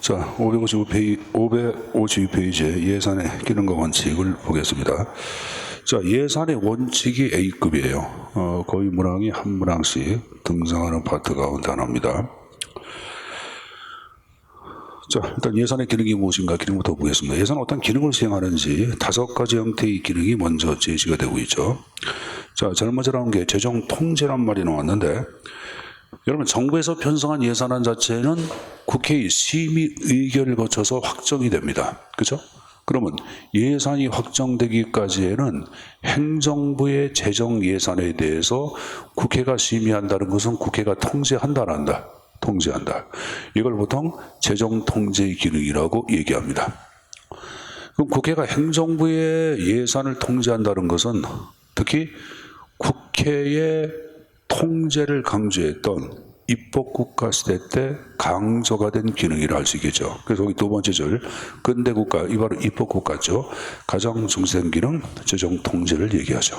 자, 552페이지의 예산의 기능과 원칙을 보겠습니다. 자, 예산의 원칙이 A급이에요. 거의 문항이 한 문항씩 등장하는 파트 가운데 하나입니다. 자, 일단 예산의 기능이 무엇인가 기능부터 보겠습니다. 예산은 어떤 기능을 수행하는지 5가지 형태의 기능이 먼저 제시가 되고 있죠. 자, 제일 먼저 나온 게 재정 통제란 말이 나왔는데, 여러분, 정부에서 편성한 예산안 자체는 국회의 심의 의결을 거쳐서 확정이 됩니다. 그렇죠? 그러면 예산이 확정되기까지에는 행정부의 재정 예산에 대해서 국회가 심의한다는 것은 국회가 통제한다, 안 한다? 통제한다. 이걸 보통 재정 통제 기능이라고 얘기합니다. 그럼 국회가 행정부의 예산을 통제한다는 것은 특히 국회의 통제를 강조했던 입법국가 시대 때 강조가 된 기능이라 할 수 있겠죠. 그래서 여기 두 번째 줄, 근대국가, 이 바로 입법국가죠. 가장 중요한 기능, 재정 통제를 얘기하죠.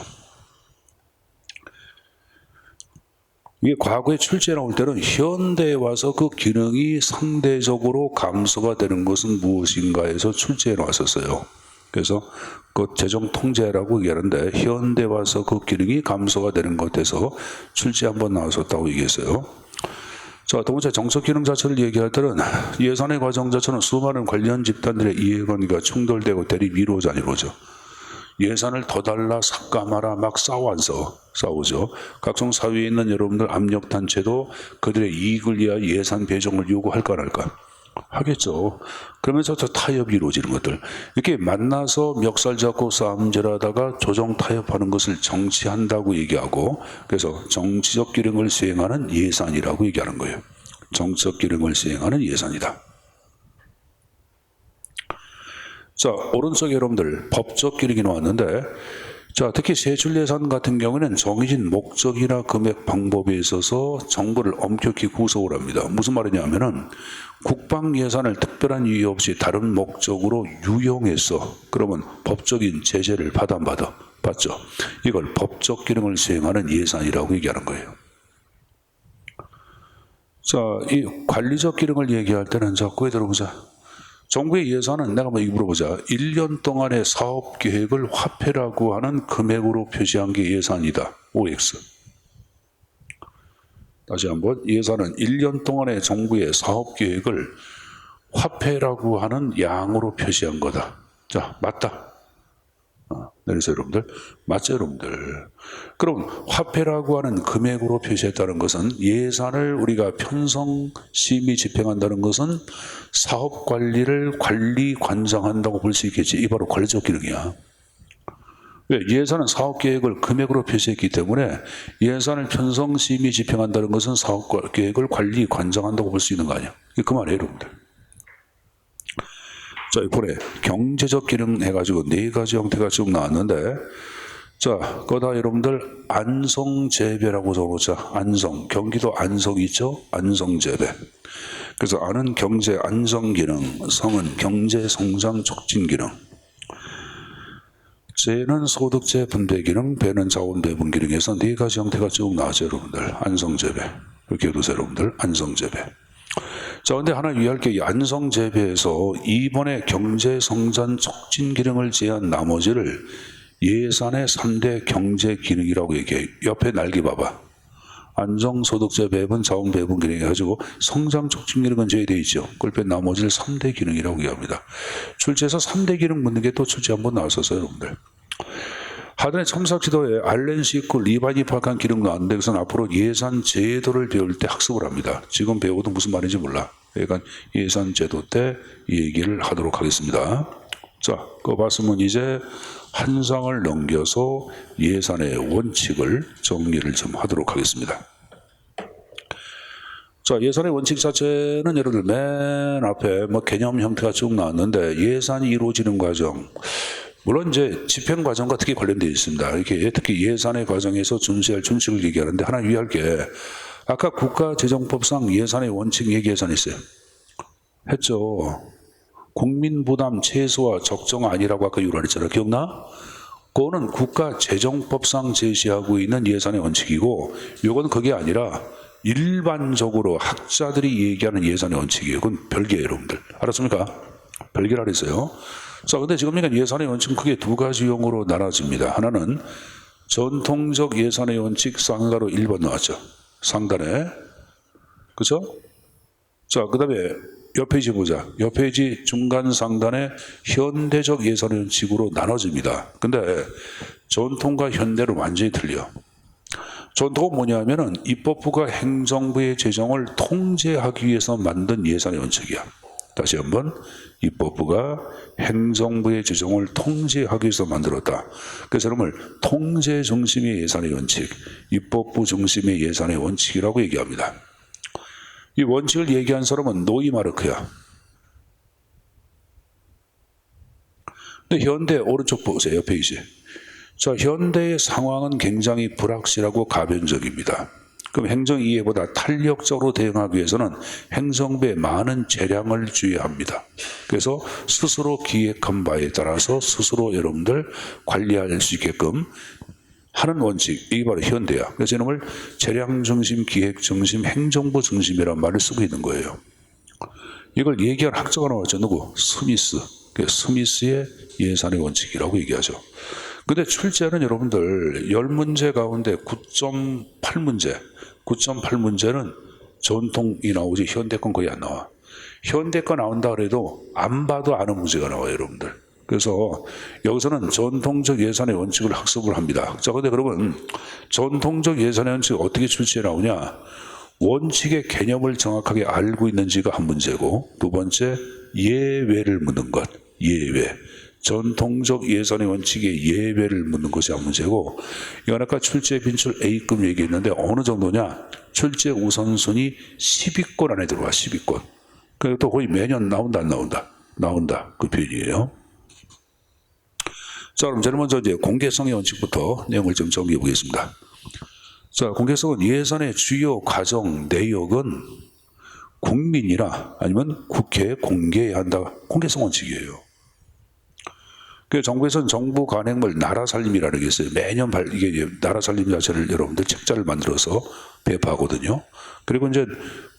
이게 과거에 출제해 나올 때는 현대에 와서 그 기능이 상대적으로 감소가 되는 것은 무엇인가 해서 출제해 나왔었어요. 그래서 그 재정 통제라고 얘기하는데 현대 와서 그 기능이 감소가 되는 것에서 출제 한번 나왔었다고 얘기했어요. 자, 두 번째 정책 기능 자체를 얘기할 때는 예산의 과정 자체는 수많은 관련 집단들의 이해관계가 충돌되고 대립 이루어져 안 이루어져. 예산을 더 달라 삭감하라 막 싸우죠. 각종 사회에 있는 여러분들 압력단체도 그들의 이익을 위하여 예산 배정을 요구할까 안 할까? 하겠죠. 그러면서 저 타협이 이루어지는 것들. 이렇게 만나서 멱살 잡고 싸움질하다가 조정 타협하는 것을 정치한다고 얘기하고, 그래서 정치적 기능을 수행하는 예산이라고 얘기하는 거예요. 정치적 기능을 수행하는 예산이다. 자, 오른쪽에 여러분들 법적 기능이 나왔는데, 자, 특히 세출 예산 같은 경우는 정해진 목적이나 금액 방법에 있어서 정부를 엄격히 구속을 합니다. 무슨 말이냐면은 국방 예산을 특별한 이유 없이 다른 목적으로 유용했어. 그러면 법적인 제재를 받아 안 받아? 받죠. 이걸 법적 기능을 수행하는 예산이라고 얘기하는 거예요. 자, 이 관리적 기능을 얘기할 때는 자꾸 들어보자. 정부의 예산은 내가 뭐 물어보자. 1년 동안의 사업 계획을 화폐라고 하는 금액으로 표시한 게 예산이다. OX. 다시 한번, 예산은 1년 동안의 정부의 사업 계획을 화폐라고 하는 양으로 표시한 거다. 자, 맞다. 내리세요, 여러분들. 맞죠, 여러분들. 그럼 화폐라고 하는 금액으로 표시했다는 것은 예산을 우리가 편성, 심의, 집행한다는 것은 사업 관리를 관장한다고 볼 수 있겠지. 이 바로 관리적 기능이야. 왜? 예산은 사업 계획을 금액으로 표시했기 때문에 예산을 편성, 심의, 집행한다는 것은 사업 계획을 관장한다고 볼 수 있는 거 아니야. 그 말이에요, 여러분들. 자, 이번에 경제적 기능 해가지고 4가지 형태가 쭉 나왔는데, 자, 거다 여러분들 안성재배라고 적어보자. 안성, 경기도 안성 있죠? 안성재배. 그래서 안은 경제 안정 기능, 성은 경제 성장 촉진 기능, 재는 소득재 분배 기능, 배는 자원 배분 기능에서 4가지 형태가 쭉 나왔죠, 여러분들. 안성재배. 이렇게 해두세요, 여러분들. 안성재배. 자, 근데 하나 유의할 게 이 안성재배에서 이번에 경제성장 촉진 기능을 제한 나머지를 예산의 3대 경제 기능이라고 얘기해요. 옆에 날개 봐봐. 안정소득재 배분, 자원 배분 기능 해가지고 성장 촉진 기능은 제외되어 있죠. 그걸 뺀 나머지를 3대 기능이라고 얘기합니다. 출제에서 3대 기능 묻는 게 또 출제 한번 나왔었어요, 여러분들. 하단의 첨삭 지도에 알렌 시크 리반이 파악한 기능 나왔는데 그것은 앞으로 예산 제도를 배울 때 학습을 합니다. 지금 배워도 무슨 말인지 몰라. 그러니까 예산 제도 때 이 얘기를 하도록 하겠습니다. 자, 그거 봤으면 이제 한 장을 넘겨서 예산의 원칙을 정리를 좀 하도록 하겠습니다. 자, 예산의 원칙 자체는 여러분들 맨 앞에 뭐 개념 형태가 쭉 나왔는데 예산이 이루어지는 과정, 물론 이제 집행 과정과 특히 관련되어 있습니다. 이렇게 특히 예산의 과정에서 준수할 준칙을 얘기하는데 하나 유의할 게 아까 국가재정법상 예산의 원칙 얘기해서 했어요. 했죠. 국민부담 최소화 적정 아니라고 아까 유언했잖아요. 기억나? 그거는 국가재정법상 제시하고 있는 예산의 원칙이고 이건 그게 아니라 일반적으로 학자들이 얘기하는 예산의 원칙이에요. 그건 별개예요, 여러분들. 알았습니까? 별개라 그랬어요. 자, 근데 지금 그러니까 예산의 원칙은 크게 두 가지 용어로 나눠집니다. 하나는 전통적 예산의 원칙 쌍가로 1번 나왔죠. 상단에. 그죠? 자, 그 다음에 옆 페이지 보자. 옆 페이지 중간 상단에 현대적 예산의 원칙으로 나눠집니다. 근데 전통과 현대는 완전히 틀려. 전통은 뭐냐면은 입법부가 행정부의 재정을 통제하기 위해서 만든 예산의 원칙이야. 다시 한번 입법부가 행정부의 재정을 통제하기 위해서 만들었다. 그래서 여러분 통제 중심의 예산의 원칙, 입법부 중심의 예산의 원칙이라고 얘기합니다. 이 원칙을 얘기한 사람은 노이마르크야. 근데 현대 오른쪽 보세요. 페이지. 자, 현대의 상황은 굉장히 불확실하고 가변적입니다. 그럼 행정 이해보다 탄력적으로 대응하기 위해서는 행정부에 많은 재량을 주어야 합니다. 그래서 스스로 기획한 바에 따라서 스스로 여러분들 관리할 수 있게끔 하는 원칙, 이게 바로 현대야. 그래서 이놈을 재량 중심, 기획 중심, 행정부 중심이라는 말을 쓰고 있는 거예요. 이걸 얘기한 학자가 나왔죠. 누구? 스미스. 스미스의 예산의 원칙이라고 얘기하죠. 근데 출제는 여러분들 10문제 가운데 9.8문제, 9.8문제는 전통이 나오지 현대 건 거의 안 나와. 현대 거 나온다 그래도 안 봐도 아는 문제가 나와요, 여러분들. 그래서 여기서는 전통적 예산의 원칙을 학습을 합니다. 자, 근데 그러면 전통적 예산의 원칙이 어떻게 출제해 나오냐? 원칙의 개념을 정확하게 알고 있는지가 한 문제고, 두 번째, 예외를 묻는 것, 예외. 전통적 예산의 원칙의 예외를 묻는 것이 한 문제고, 이건 아까 출제 빈출 A급 얘기했는데 어느 정도냐? 출제 우선순위 10위권 안에 들어와, 10위권. 그리고 또 거의 매년 나온다, 안 나온다? 나온다. 그 표현이에요. 자, 그럼 제일 먼저 이제 공개성의 원칙부터 내용을 좀 정리해 보겠습니다. 자, 공개성은 예산의 주요 과정, 내역은 국민이나 아니면 국회에 공개해야 한다. 공개성 원칙이에요. 그 정부에서는 정부 관행물 나라 살림이라는 게 있어요. 매년 이게 나라 살림 자체를 여러분들 책자를 만들어서 배포하거든요. 그리고 이제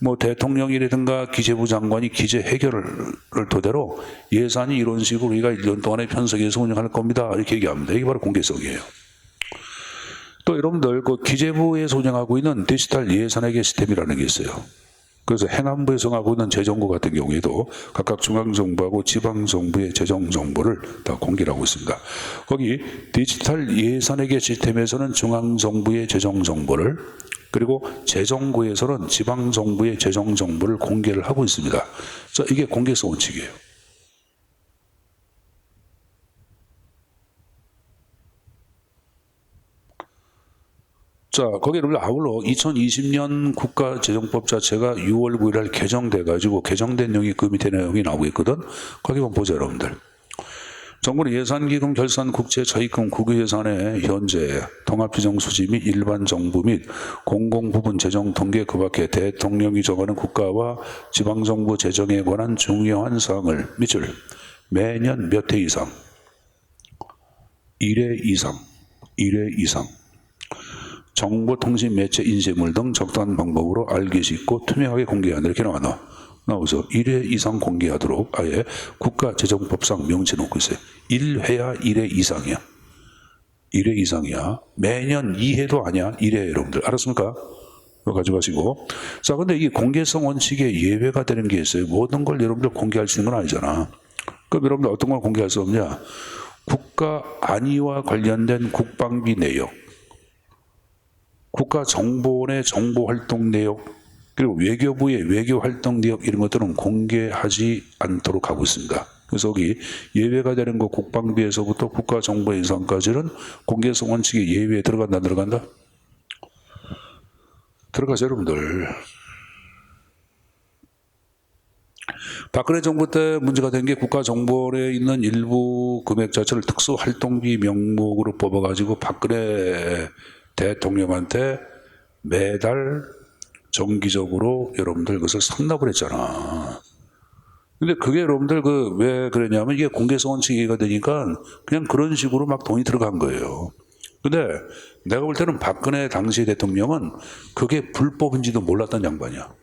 뭐 대통령이라든가 기재부 장관이 기재 해결을 토대로 예산이 이런 식으로 우리가 1년 동안에 편성해서 운영할 겁니다. 이렇게 얘기합니다. 이게 바로 공개성이에요. 또 여러분들 그 기재부에서 운영하고 있는 디지털 예산회계 시스템이라는 게 있어요. 그래서 행안부에서 하고 있는 재정부 같은 경우에도 각각 중앙정부하고 지방정부의 재정정보를 다 공개를 하고 있습니다. 거기 디지털 예산회계 시스템에서는 중앙정부의 재정정보를, 그리고 재정부에서는 지방정부의 재정정보를 공개를 하고 있습니다. 자, 이게 공개성 원칙이에요. 자, 거기에 아울러 2020년 국가재정법 자체가 6월 9일 날 개정돼가지고 개정된 내용이 그 밑에 내용이 나오고 있거든. 거기 한번 보자, 여러분들. 정부는 예산기금, 결산, 국채, 차입금, 국유예산의 현재 통합비정 수지 및 일반 정부 및 공공부문 재정 통계, 그 밖에 대통령이 정하는 국가와 지방정부 재정에 관한 중요한 사항을 밑줄 매년 몇 회 이상, 1회 이상, 1회 이상 정보통신 매체 인쇄물 등 적당한 방법으로 알기 쉽고 투명하게 공개한다. 이렇게 나와서 1회 이상 공개하도록 아예 국가재정법상 명시 놓고 있어요. 1회야 1회 이상이야. 1회 이상이야. 매년 2회도 아니야. 1회 여러분들. 알았습니까? 이거 가져가시고. 자, 근데 이 공개성 원칙에 예외가 되는 게 있어요. 모든 걸 여러분들 공개할 수 있는 건 아니잖아. 그럼 여러분들 어떤 걸 공개할 수 없냐? 국가 안위와 관련된 국방비 내역, 국가정보원의 정보활동 내역, 그리고 외교부의 외교활동 내역, 이런 것들은 공개하지 않도록 하고 있습니다. 그래서 여기 예외가 되는 거 국방비에서부터 국가정보 예산까지는 공개성 원칙의 예외에 들어간다, 안 들어간다? 들어가죠, 여러분들. 박근혜 정부 때 문제가 된 게 국가정보원에 있는 일부 금액 자체를 특수활동비 명목으로 뽑아가지고 박근혜 대통령한테 매달 정기적으로 여러분들 그것을 상납을 했잖아. 근데 그게 여러분들 왜 그랬냐면 이게 공개성 원칙이 되니까 그냥 그런 식으로 막 돈이 들어간 거예요. 근데 내가 볼 때는 박근혜 당시 대통령은 그게 불법인지도 몰랐던 양반이야.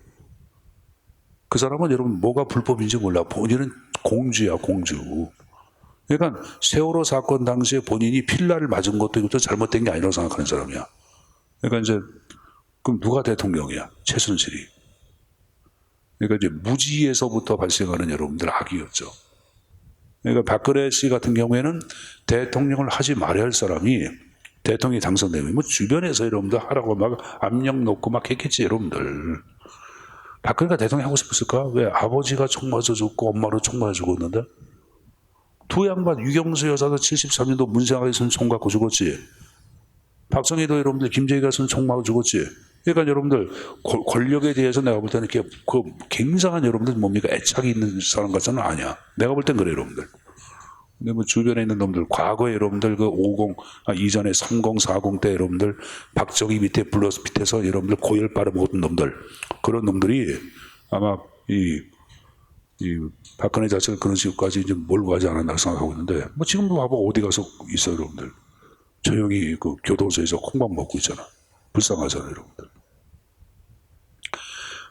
그 사람은 여러분 뭐가 불법인지 몰라. 본인은 공주야, 공주. 그러니까 세월호 사건 당시에 본인이 필라를 맞은 것도 이것도 잘못된 게 아니라고 생각하는 사람이야. 그러니까 이제 그럼 누가 대통령이야? 최순실이. 그러니까 이제 무지에서부터 발생하는 여러분들 악이었죠. 그러니까 박근혜 씨 같은 경우에는 대통령을 하지 말아야 할 사람이 대통령이 당선되면 뭐 주변에서 여러분들 하라고 막 압력 놓고 막 했겠지 여러분들. 박근혜가 대통령 하고 싶었을까? 왜? 아버지가 총 맞아 죽고 엄마로 총 맞아 죽었는데 두 양반 유경수 여사도 73년도 문생아에 손 총 갖고 죽었지. 박정희도 여러분들 김정희가 손 총 맞고 죽었지. 그러니까 여러분들 권력에 대해서 내가 볼 때는 이렇게 그 굉장한 여러분들 뭡니까 애착이 있는 사람 같지는 아니야. 내가 볼 땐 그래 여러분들. 근데 뭐 주변에 있는 놈들 과거에 여러분들 그 50 이전에 30, 40 때 여러분들 박정희 밑에 블러스 밑에서 여러분들 고열 빨아먹었던 놈들 그런 놈들이 아마 이 박근혜 자체가 그런 식으로까지 이제 몰고 가지 않았나 생각하고 있는데 뭐 지금도 봐봐 어디 가서 있어 여러분들 조용히 그 교도소에서 콩밥 먹고 있잖아. 불쌍하잖아 여러분들.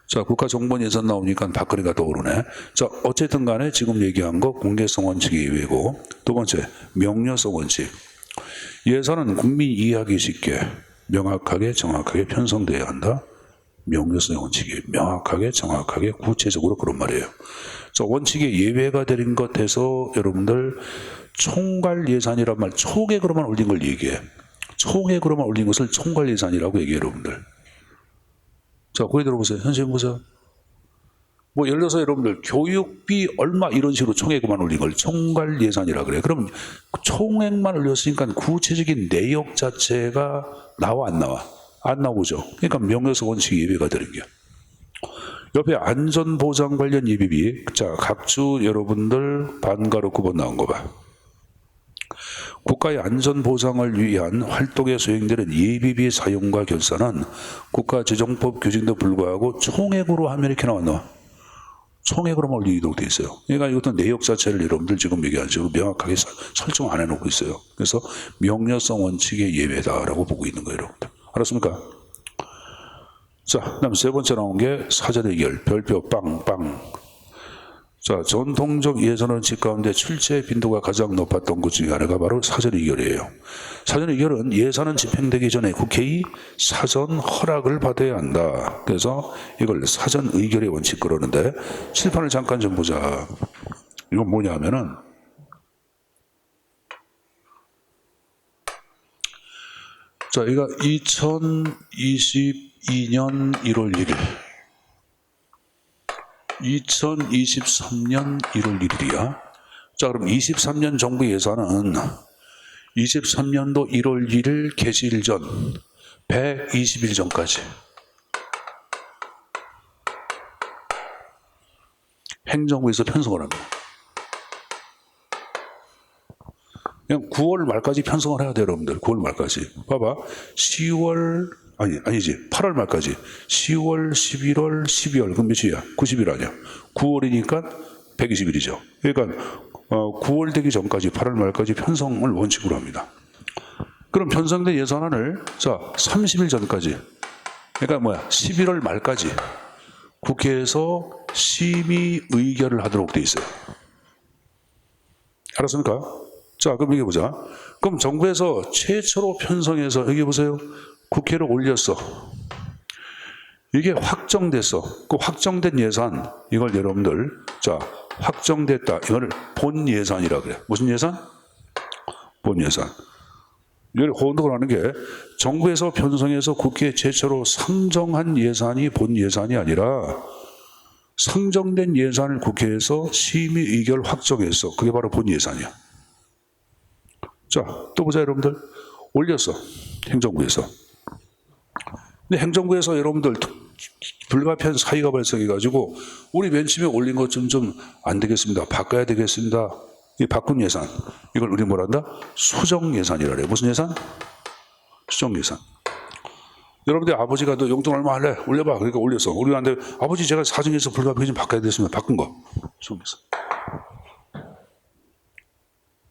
자, 국가정보원 예산 나오니까 박근혜가 떠오르네. 자, 어쨌든 간에 지금 얘기한 거 공개성 원칙이 이외고 두 번째, 명료성 원칙. 예산은 국민이 이해하기 쉽게 명확하게 정확하게 편성돼야 한다. 명료성 원칙이 명확하게 정확하게 구체적으로 그런 말이에요. 자, 원칙에 예외가 되는 것에서 여러분들 총괄 예산이란 말 총액으로만 올린 걸 얘기해. 총액으로만 올린 것을 총괄 예산이라고 얘기해 여러분들. 자, 거기 들어보세요. 선생님 보세요. 뭐 예를 들어서 여러분들 교육비 얼마 이런 식으로 총액만 올린 걸 총괄 예산이라 그래. 그럼 총액만 올렸으니까 구체적인 내역 자체가 나와 안 나와? 안 나오죠. 그러니까 명료성 원칙이 예외가 되는 게. 옆에 안전보장 관련 예비비. 자, 각주 여러분들 반가로 9번 나온 거 봐. 국가의 안전보장을 위한 활동에 수행되는 예비비 사용과 결산은 국가재정법 규정도 불구하고 총액으로 하면 이렇게 나왔나? 총액으로만 올리도록 되어 있어요. 그러니까 이것도 내역 자체를 여러분들 지금 얘기한 식으로 명확하게 설정 안 해놓고 있어요. 그래서 명료성 원칙의 예외다라고 보고 있는 거예요, 여러분들. 알았습니까? 자, 그다음 세 번째 나온 게 사전 의결, 별표 빵빵. 자, 전통적 예산 원칙 가운데 출제 빈도가 가장 높았던 것 중에 하나가 바로 사전 의결이에요. 사전 의결은 예산은 집행되기 전에 국회의 사전 허락을 받아야 한다. 그래서 이걸 사전 의결의 원칙 그러는데 칠판을 잠깐 좀 보자. 이건 뭐냐 하면은 자, 이거 2022년 1월 1일 2023년 1월 1일이야. 자, 그럼 23년 정부 예산은 23년도 1월 1일 개시일 전 120일 전까지 행정부에서 편성을 합니다. 그냥 9월 말까지 편성을 해야 돼요, 여러분들. 9월 말까지. 봐봐. 10월 아니지. 8월 말까지. 10월, 11월, 12월. 그럼 며칠이야? 90일 아니야. 9월이니까 120일이죠. 그러니까 9월 되기 전까지 8월 말까지 편성을 원칙으로 합니다. 그럼 편성된 예산안을 자 30일 전까지 그러니까 뭐야 11월 말까지 국회에서 심의 의결을 하도록 돼 있어요. 알았습니까? 자, 그럼 여기 보자. 그럼 정부에서 최초로 편성해서 여기 보세요. 국회로 올렸어. 이게 확정됐어. 그 확정된 예산, 이걸 여러분들, 자, 확정됐다. 이걸 본 예산이라 그래. 무슨 예산? 본 예산. 이걸 혼동을 하는 게 정부에서 편성해서 국회에 최초로 상정한 예산이 본 예산이 아니라 상정된 예산을 국회에서 심의 의결 확정했어. 그게 바로 본 예산이야. 자, 또 보자, 여러분들. 올렸어. 행정부에서. 근데 행정부에서 여러분들 불가피한 사의가 발생해가지고 우리 맨 처음에 올린 것 좀 안 되겠습니다. 바꿔야 되겠습니다. 이 바꾼 예산. 이걸 우리 뭐라 한다? 수정 예산이라 그래요. 무슨 예산? 수정 예산. 여러분들 아버지가 너 용돈 얼마 할래? 올려봐. 그러니까 올렸어. 우리한테 아버지 제가 사정해서 불가피하게 좀 바꿔야 되겠습니다. 바꾼 거. 수정 예산.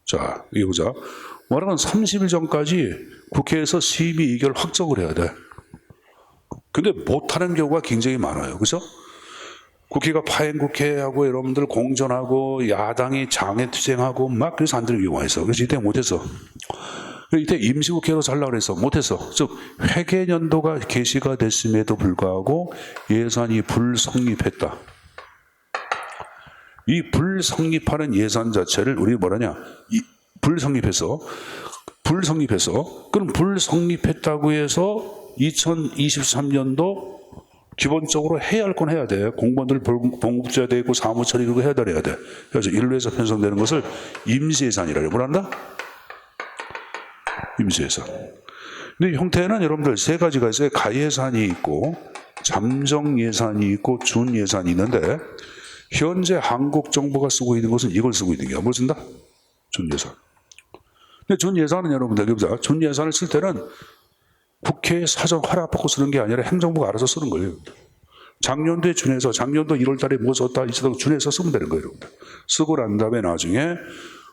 자, 여기 보자. 뭐라면 30일 전까지 국회에서 심의 의결 확정을 해야 돼. 근데 못하는 경우가 굉장히 많아요. 그죠? 국회가 파행국회하고 여러분들 공전하고 야당이 장애투쟁하고 막 그래서 안 되는 경우가 있어. 그래서 이때 못했어. 이때 임시국회로 잘라고 그래서 못했어. 즉 회계연도가 개시가 됐음에도 불구하고 예산이 불성립했다. 이 불성립하는 예산 자체를 우리 뭐라냐? 불성립해서 그럼 불성립했다고 해서 2023년도 기본적으로 해야 할 건 해야 돼. 공무원들 봉급제야 되고 사무처리 그거 해야 돼. 그래서 일루에서 편성되는 것을 임시예산이라고 뭐란다? 임시예산. 근데 형태는 여러분들 세 가지가 있어요. 가예산이 있고 잠정예산이 있고 준예산이 있는데 현재 한국 정부가 쓰고 있는 것은 이걸 쓰고 있는 거야. 뭘 쓴다? 준예산. 근데 준예산은 여러분들 여기보자. 준예산을 쓸 때는 국회에 사전 허락받고 쓰는 게 아니라 행정부가 알아서 쓰는 거예요. 작년도에 준해서 작년도 1월 달에 뭐 썼다 이러다가 준해서 쓰면 되는 거예요. 여러분들. 쓰고 난 다음에 나중에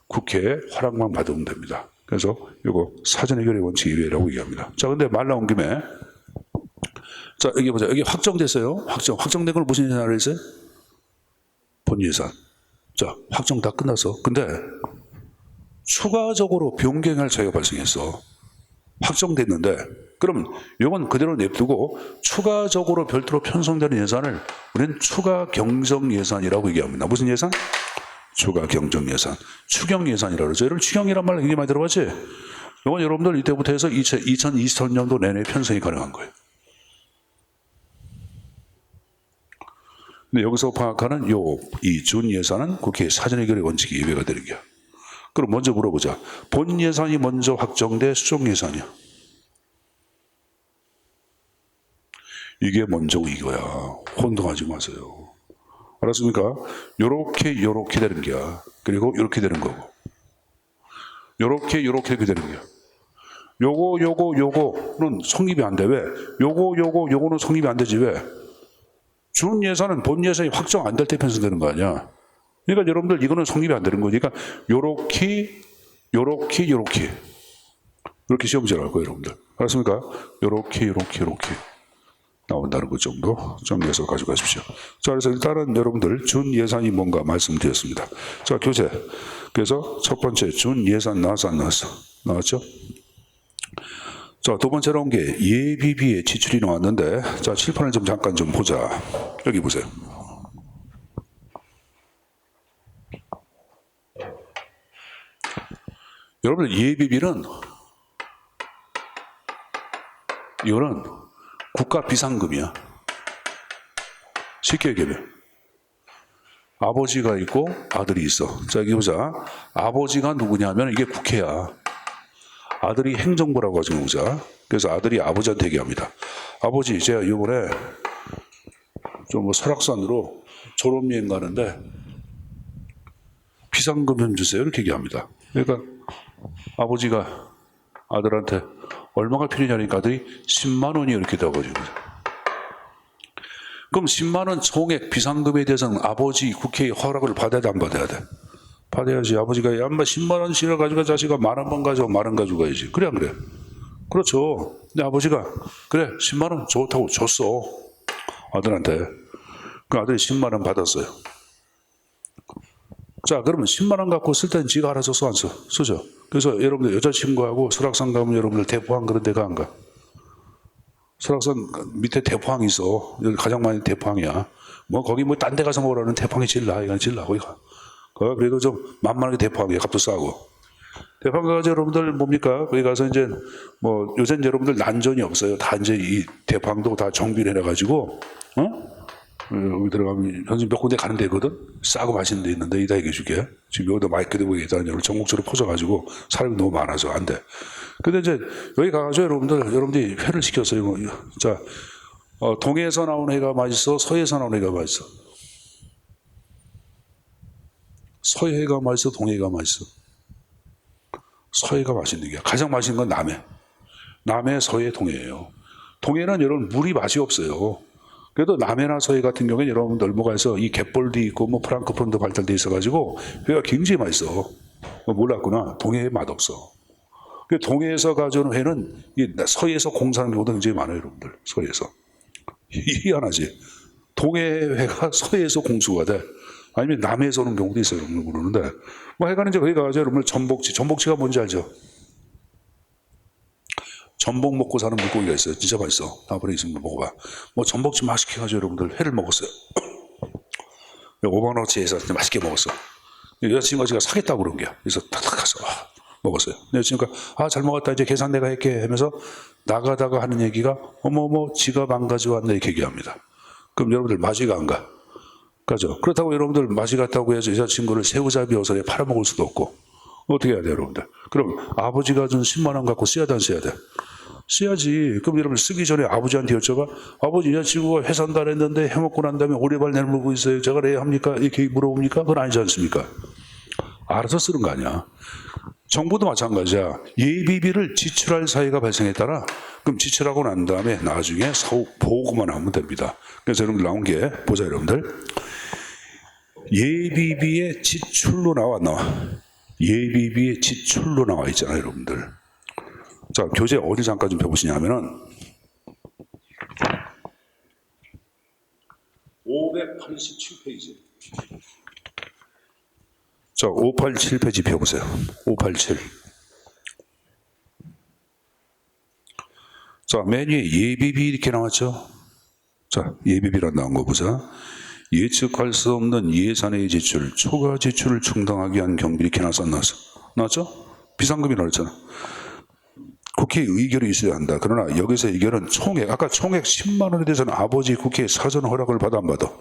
국회에 허락만 받으면 됩니다. 그래서 이거 사전 해결의 원칙 이외라고 얘기합니다. 자, 근데 말 나온 김에 자, 여기 보자. 여기 확정됐어요. 확정된 걸 무슨 예산을 했어요? 본예산. 자, 확정 다 끝났어. 근데 추가적으로 변경할 차이가 발생했어. 확정됐는데 그러면 이건 그대로 냅두고 추가적으로 별도로 편성되는 예산을 우리는 추가 경정 예산이라고 얘기합니다. 무슨 예산? 추가 경정 예산. 추경 예산이라고 그러죠. 여러분 추경이란 말 굉장히 많이 들어봤지? 이건 여러분들 이때부터 해서 2023년도 내내 편성이 가능한 거예요. 근데 여기서 파악하는 이 준 예산은 국회 사전 해결의 원칙이 예외가 되는 거야. 그럼 먼저 물어보자. 본 예산이 먼저 확정돼 수정 예산이야. 이게 먼저 이거야. 혼동하지 마세요. 알았습니까? 요렇게 되는 거야. 그리고 요렇게 되는 거고. 요렇게 되는 거야. 요거는 성립이 안 돼. 왜? 요거는 성립이 안 되지. 왜? 준 예산은 본 예산이 확정 안 될 때 편성되는 거 아니야. 그러니까 여러분들 이거는 성립이 안 되는 거니까 요렇게 시험 문제 나올 거예요, 여러분들. 알았습니까? 요렇게 나온다는 것 정도 정리해서 가져가십시오. 자, 그래서 일단은 여러분들 준 예산이 뭔가 말씀드렸습니다. 자, 교재. 그래서 첫 번째 준 예산 나왔어, 안 나왔어? 나왔죠? 자, 두 번째 나온 게 예비비의 지출이 나왔는데, 자, 칠판을 좀 잠깐 좀 보자. 여기 보세요. 여러분들 예비비는 이거는 국가 비상금이야. 쉽게 얘기하면 아버지가 있고 아들이 있어. 자, 여기 보자. 아버지가 누구냐면 이게 국회야. 아들이 행정부라고 가지고 보자. 그래서 아들이 아버지한테 얘기합니다. 아버지, 제가 이번에 좀 뭐 설악산으로 졸업여행 가는데 비상금 좀 주세요. 이렇게 얘기합니다. 그러니까 아버지가 아들한테 얼마가 필요냐니까 아들이 10만 원이 이렇게 되어가지고. 그럼 10만 원 총액 비상금에 대해서는 아버지 국회의 허락을 받아야 돼, 안 받아야 돼? 받아야지. 아버지가 야, 인마 10만 원씩을 가지고 자식아 10,000원 가져와, 10,000원 가지고 가야지. 그래, 안 그래? 그렇죠. 근데 아버지가 그래, 10만 원 좋다고 줬어. 아들한테. 그 아들이 10만 원 받았어요. 자, 그러면 10만 원 갖고 쓸 때는 지가 알아서 써, 안 써? 쓰죠. 그래서 여러분들 여자친구하고 설악산 가면 여러분들 대포항 그런 데가 안 가? 설악산 밑에 대포항이 있어. 여기 가장 많이 대포항이야. 뭐 거기 뭐 딴 데 가서 먹으라는 대포항이 제일 나아. 이건 제일 나아. 거기 가. 그래도 좀 만만하게 대포항이야. 값도 싸고. 대포항 가서 여러분들 뭡니까? 거기 가서 이제 뭐 요새는 여러분들 난전이 없어요. 다 이제 이 대포항도 다 정비를 해놔가지고 여기 들어가면 현재 몇 군데 가는 데거든. 싸고 맛있는 데 있는데 이따 얘기해 줄게. 지금 여기다 마이크 대고 얘기했다는 전국적으로 퍼져가지고 사람이 너무 많아서 안 돼. 근데 이제 여기 가서 여러분들이 회를 시켰어요. 자, 동해에서 나온 회가 맛있어? 서해에서 나온 회가 맛있어? 서해가 맛있어? 동해가 맛있어? 서해가 맛있는 게 가장 맛있는 건 남해, 서해, 동해예요. 동해는 여러분 물이 맛이 없어요. 그래도 남해나 서해 같은 경우에 여러분들 뭐가해서 이 갯벌도 있고 뭐 프랑크푸른도 발달돼 있어가지고 회가 굉장히 맛있어. 몰랐구나. 동해에 맛없어. 그 동해에서 가져오는 회는 서해에서 공사하는 경우도 굉장히 많아요, 여러분들. 서해에서. 희한하지. 동해회가 서해에서 공수가 돼. 아니면 남해에서 오는 경우도 있어요, 여러분들 모르는데. 뭐 해가는 이제 거기 가서 여러분들 전복치가 뭔지 알죠? 전복 먹고 사는 물고기가 있어요. 진짜 맛있어. 다음번에 있으면 먹어봐. 뭐 전복치 맛있게 해가지고 여러분들 회를 먹었어요. 5만원어치에서 맛있게 먹었어. 여자친구가 제가 사겠다고 그런 거야. 그래서 탁탁 가서 먹었어요. 여자친구가 잘 먹었다. 이제 계산 내가 할게 하면서 나가다가 하는 얘기가 어머 지갑 안 가져왔네 이렇게 얘기합니다. 그럼 여러분들 맛이가 안 가. 가죠. 그렇다고 여러분들 맛이 갔다고 해서 여자친구를 새우잡이 어선에 팔아먹을 수도 없고 어떻게 해야 돼요, 여러분들? 그럼 아버지가 준 10만 원 갖고 써야 돼, 안 써야 돼? 써야지. 그럼 여러분 쓰기 전에 아버지한테 여쭤봐. 아버지, 여자친구가 회 산다 했는데 해먹고 난 다음에 오리발 내물고 있어요. 제가 왜 합니까? 이렇게 물어봅니까? 그건 아니지 않습니까? 알아서 쓰는 거 아니야. 정부도 마찬가지야. 예비비를 지출할 사유가 발생했다라. 그럼 지출하고 난 다음에 나중에 사후 보고만 하면 됩니다. 그래서 여러분들 나온 게 보자, 여러분들. 예비비의 지출로 나와. 예비비의 지출로 나와 있잖아요, 여러분들. 자, 교재 어디 잠깐 좀 펴보시냐 하면은 587페이지. 자, 587페이지 펴보세요. 587. 자, 맨 위에 예비비 이렇게 나왔죠? 자, 예비비란 나온 거 보자. 예측할 수 없는 예산의 지출, 초과 지출을 충당하기 위한 경비 이렇게 나왔죠? 비상금이라고 했잖아. 국회에 의결이 있어야 한다. 그러나 여기서 의결은 총액, 아까 총액 10만 원에 대해서는 아버지 국회에 사전 허락을 받아 안 받아?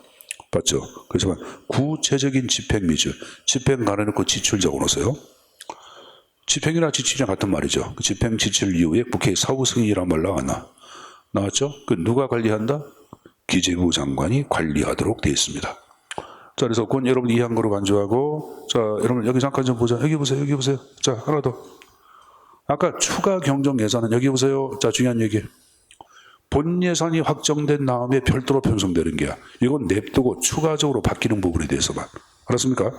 받죠. 그렇지만 구체적인 집행 미주, 집행 가려놓고 지출 적어놓으세요. 집행이나 지출이랑 같은 말이죠. 그 집행 지출 이후에 국회 사후 승인이란 말 나왔죠? 그 누가 관리한다? 기재부 장관이 관리하도록 되어 있습니다. 자, 그래서 그건 여러분 이해한 거로 간주하고, 자, 여러분 여기 잠깐 좀 보자. 여기 보세요. 자, 하나 더. 아까 추가 경정 예산은 여기 보세요. 자, 중요한 얘기. 본 예산이 확정된 다음에 별도로 편성되는 게야. 이건 냅두고 추가적으로 바뀌는 부분에 대해서만. 알았습니까?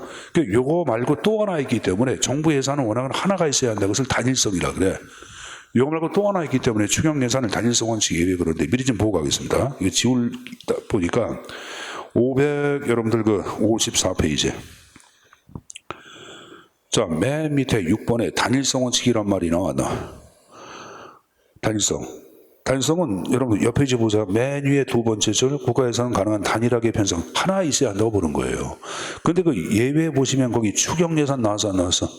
요거 말고 또 하나 있기 때문에 정부 예산은 워낙 하나가 있어야 한다. 그것을 단일성이라 그래. 요거 말고 또 하나 있기 때문에 추경 예산을 단일성 원칙 예외 그런데 미리 좀 보고 가겠습니다. 이거 지울 보니까 여러분들 그 54페이지. 자, 맨 밑에 6번에 단일성 원칙이란 말이 나왔나? 단일성은 여러분 옆 페이지 보자. 맨 위에 두 번째 줄 국가예산은 가능한 단일하게 편성 하나 있어야 한다고 보는 거예요. 근데 그 예외 보시면 거기 추경 예산 나왔어 안 나왔어?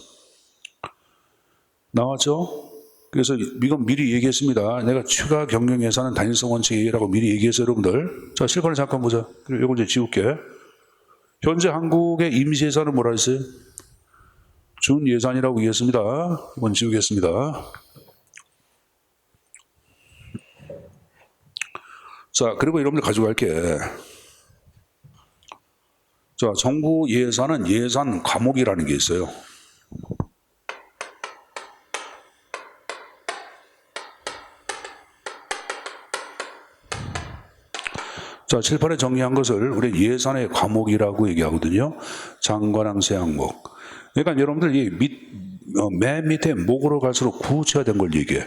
나왔죠? 그래서 이건 미리 얘기했습니다. 내가 추가 경영 예산은 단일성 원칙이라고 미리 얘기해서 여러분들. 자, 실권을 잠깐 보자. 그리고 이걸 이제 지울게. 현재 한국의 임시 예산은 뭐라 했어요? 준 예산이라고 얘기했습니다. 이건 지우겠습니다. 자, 그리고 여러분들 가져갈게. 자, 정부 예산은 예산 과목이라는 게 있어요. 자, 7판에 정리한 것을 우리 예산의 과목이라고 얘기하거든요. 장관항세 항목. 그러니까 여러분들 맨 밑에 목으로 갈수록 구체화된 걸 얘기해.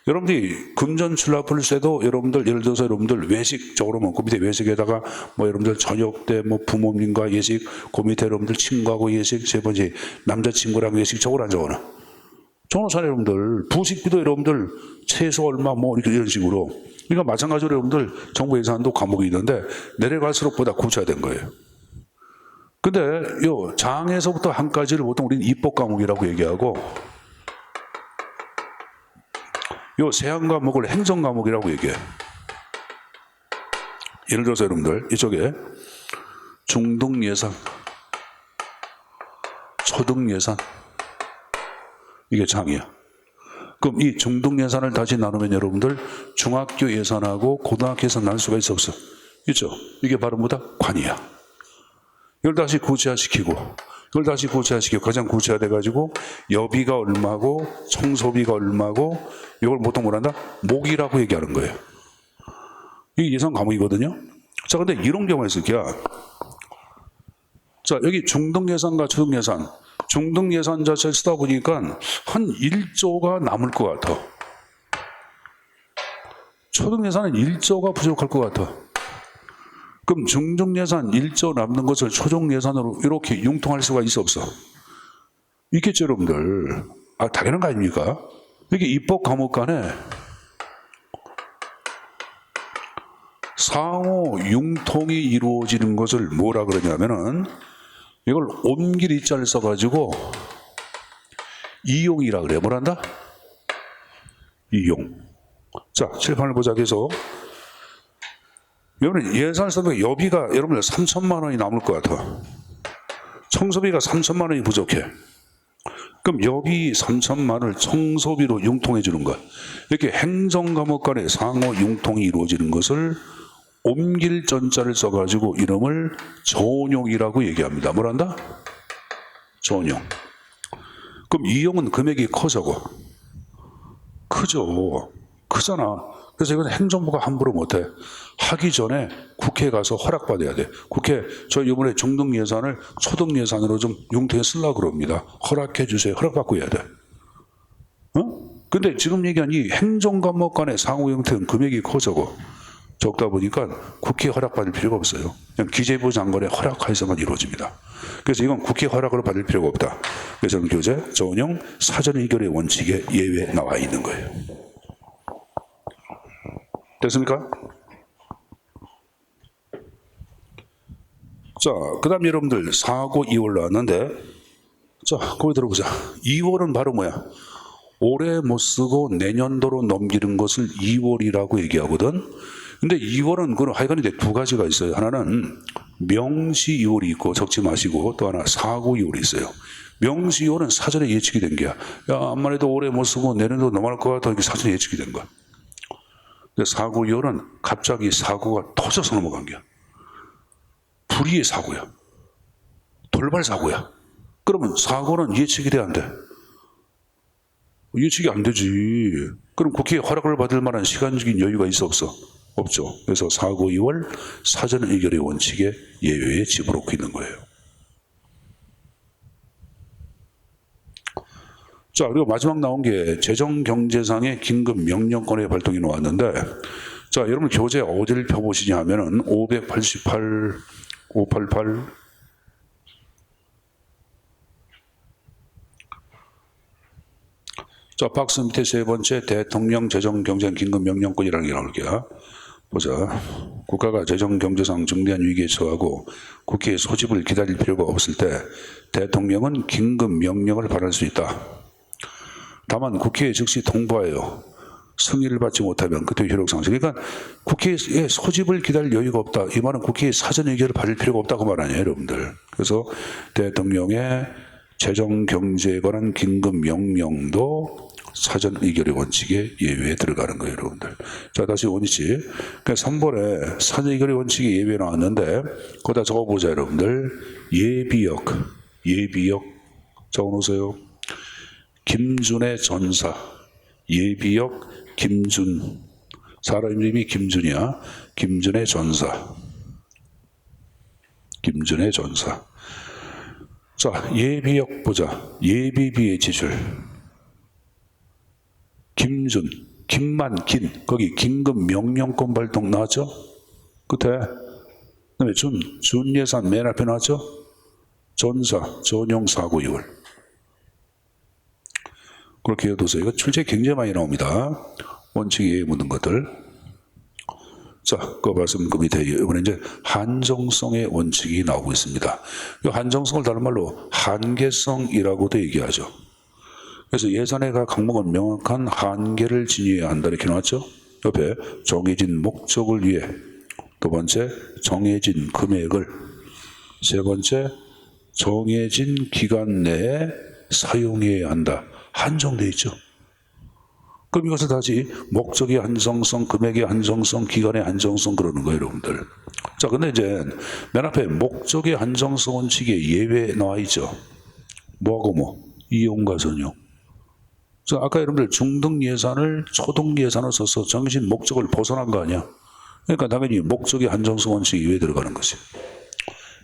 여러분들이 금전출납불세도 여러분들 예를 들어서 여러분들 외식적으로 먹고 밑에 외식에다가 뭐 여러분들 저녁 때 뭐 부모님과 예식, 그 밑에 여러분들 친구하고 예식, 세 번째 남자친구랑 예식 적어라 안 적어놔? 적어놓잖아요, 여러분들. 부식비도 여러분들 최소 얼마 뭐 이런 식으로. 그러니까 마찬가지로 여러분들 정부 예산도 과목이 있는데 내려갈수록 보다 구체화된 거예요. 근데 요 장에서부터 한 가지를 보통 우리는 입법 과목이라고 얘기하고 요 세한 과목을 행정 과목이라고 얘기해. 예를 들어서 여러분들 이쪽에 중등 예산, 초등 예산 이게 장이야. 그럼 이 중등 예산을 다시 나누면 여러분들 중학교 예산하고 고등학교 예산 나눌 수가 있어 없어? 있죠. 이게 바로 뭐다? 관이야. 이걸 다시 구체화시키고 가장 구체화돼가지고 여비가 얼마고 청소비가 얼마고 이걸 보통 뭐란다? 목이라고 얘기하는 거예요. 이게 예산 과목이거든요. 자, 근데 이런 경우가 있을 게야. 자, 여기 중등 예산과 초등 예산 중등 예산 자체를 쓰다 보니까 한 1조가 남을 것 같아. 초등 예산은 1조가 부족할 것 같아. 그럼 중등 예산 1조 남는 것을 초중 예산으로 이렇게 융통할 수가 있어 없어? 있겠죠, 여러분들. 당연한 거 아닙니까? 이게 입법 과목 간에 상호 융통이 이루어지는 것을 뭐라 그러냐면은 이걸 옴길이자를 써가지고 이용이라 그래. 뭐란다? 이용. 자, 칠판을 보자. 계속. 여러분 예산을 써도 여비가 여러분들 3천만 원이 남을 것 같아. 청소비가 3천만 원이 부족해. 그럼 여비 3천만 원을 청소비로 융통해 주는 것. 이렇게 행정과목 간의 상호 융통이 이루어지는 것을 옮길 전자를 써가지고 이름을 전용이라고 얘기합니다. 뭐란다? 전용. 그럼 이용은 금액이 커져고. 크죠. 크잖아. 그래서 이건 행정부가 함부로 못해. 하기 전에 국회에 가서 허락받아야 돼. 국회, 저 이번에 중등 예산을 초등 예산으로 좀 융통해 쓰려고 그럽니다. 허락해 주세요. 허락받고 해야 돼. 근데 지금 얘기한 이 행정과목 간의 상호 융통은 금액이 커져고 적다 보니까 국회 허락받을 필요가 없어요. 그냥 기재부 장관의 허락하에서만 이루어집니다. 그래서 이건 국회 허락을 받을 필요가 없다. 그래서 저는 교재 전용 사전 의결의 원칙에 예외 나와 있는 거예요. 됐습니까? 자, 그 다음 여러분들 4고 2월 나왔는데, 자, 거기 들어보자. 2월은 바로 뭐야? 올해 못 쓰고 내년도로 넘기는 것을 2월이라고 얘기하거든. 근데 2월은 그 하여간 이제 두 가지가 있어요. 하나는 명시 2월이 있고 적지 마시고, 또 하나 4고 2월이 있어요. 명시 2월은 사전에 예측이 된 게야. 야, 암만 해도 올해 못 쓰고 내년도 넘어갈 것 같아. 이렇게 사전에 예측이 된 거야. 근데 4고 2월은 갑자기 사고가 터져서 넘어간 게야. 불의의 사고야. 돌발 사고야. 그러면 사고는 예측이 돼야 안 돼? 예측이 안 되지. 그럼 국회에 허락을 받을 만한 시간적인 여유가 있어 없어? 없죠. 그래서 4고 2월 사전 의결의 원칙에 예외에 집어넣고 있는 거예요. 자, 그리고 마지막 나온 게 재정경제상의 긴급 명령권의 발동이 나왔는데, 자, 여러분 교재 어디를 펴보시냐 하면은 588, 588, 자, 박스 밑에 세 번째 대통령 재정경제 긴급명령권이라는 게 나올게요. 보자. 국가가 재정경제상 중대한 위기에 처하고 국회의 소집을 기다릴 필요가 없을 때 대통령은 긴급명령을 발할 수 있다. 다만 국회에 즉시 통보하여 승인을 받지 못하면 그때 효력상실. 그러니까 국회의 소집을 기다릴 여유가 없다. 이 말은 국회의 사전 의결을 받을 필요가 없다고 말 아니에요, 여러분들. 그래서 대통령의 재정경제에 관한 긴급명령도 사전 의결의 원칙에 예외에 들어가는 거예요, 여러분들. 자, 다시 원위치. 그러니까 3번에 사전 의결의 원칙에 예외 나왔는데 거기다 적어보자, 여러분들. 예비역 적어놓으세요. 김준의 전사. 예비역 김준. 사람 이름이 김준이야. 김준의 전사. 김준의 전사. 자, 예비역 보자. 예비비의 지출. 김준, 김만, 긴. 거기 긴급 명령권 발동 나왔죠? 끝에. 그다음에 준 예산 맨 앞에 나왔죠? 전사, 전용 4고 2월. 그렇게 해두세요. 이거 출제 굉장히 많이 나옵니다. 원칙에 묻는 것들. 자, 그 말씀 그 밑에 이번에 이제 한정성의 원칙이 나오고 있습니다. 이 한정성을 다른 말로 한계성이라고도 얘기하죠. 그래서 예산의 각 항목은 명확한 한계를 지녀야 한다 이렇게 나왔죠. 옆에 정해진 목적을 위해, 두 번째 정해진 금액을, 세 번째 정해진 기간 내에 사용해야 한다. 한정되어 있죠. 그럼 이것을 다시 목적의 한정성, 금액의 한정성, 기간의 한정성 그러는 거예요, 여러분들. 자, 근데 이제 맨 앞에 목적의 한정성 원칙에 예외 나와 있죠. 뭐하고 뭐? 이용과 전용. 자, 아까 여러분들 중등 예산을 초등 예산으로 써서 정해진 목적을 벗어난 거 아니야? 그러니까 당연히 목적의 한정성 원칙 예외에 들어가는 거지.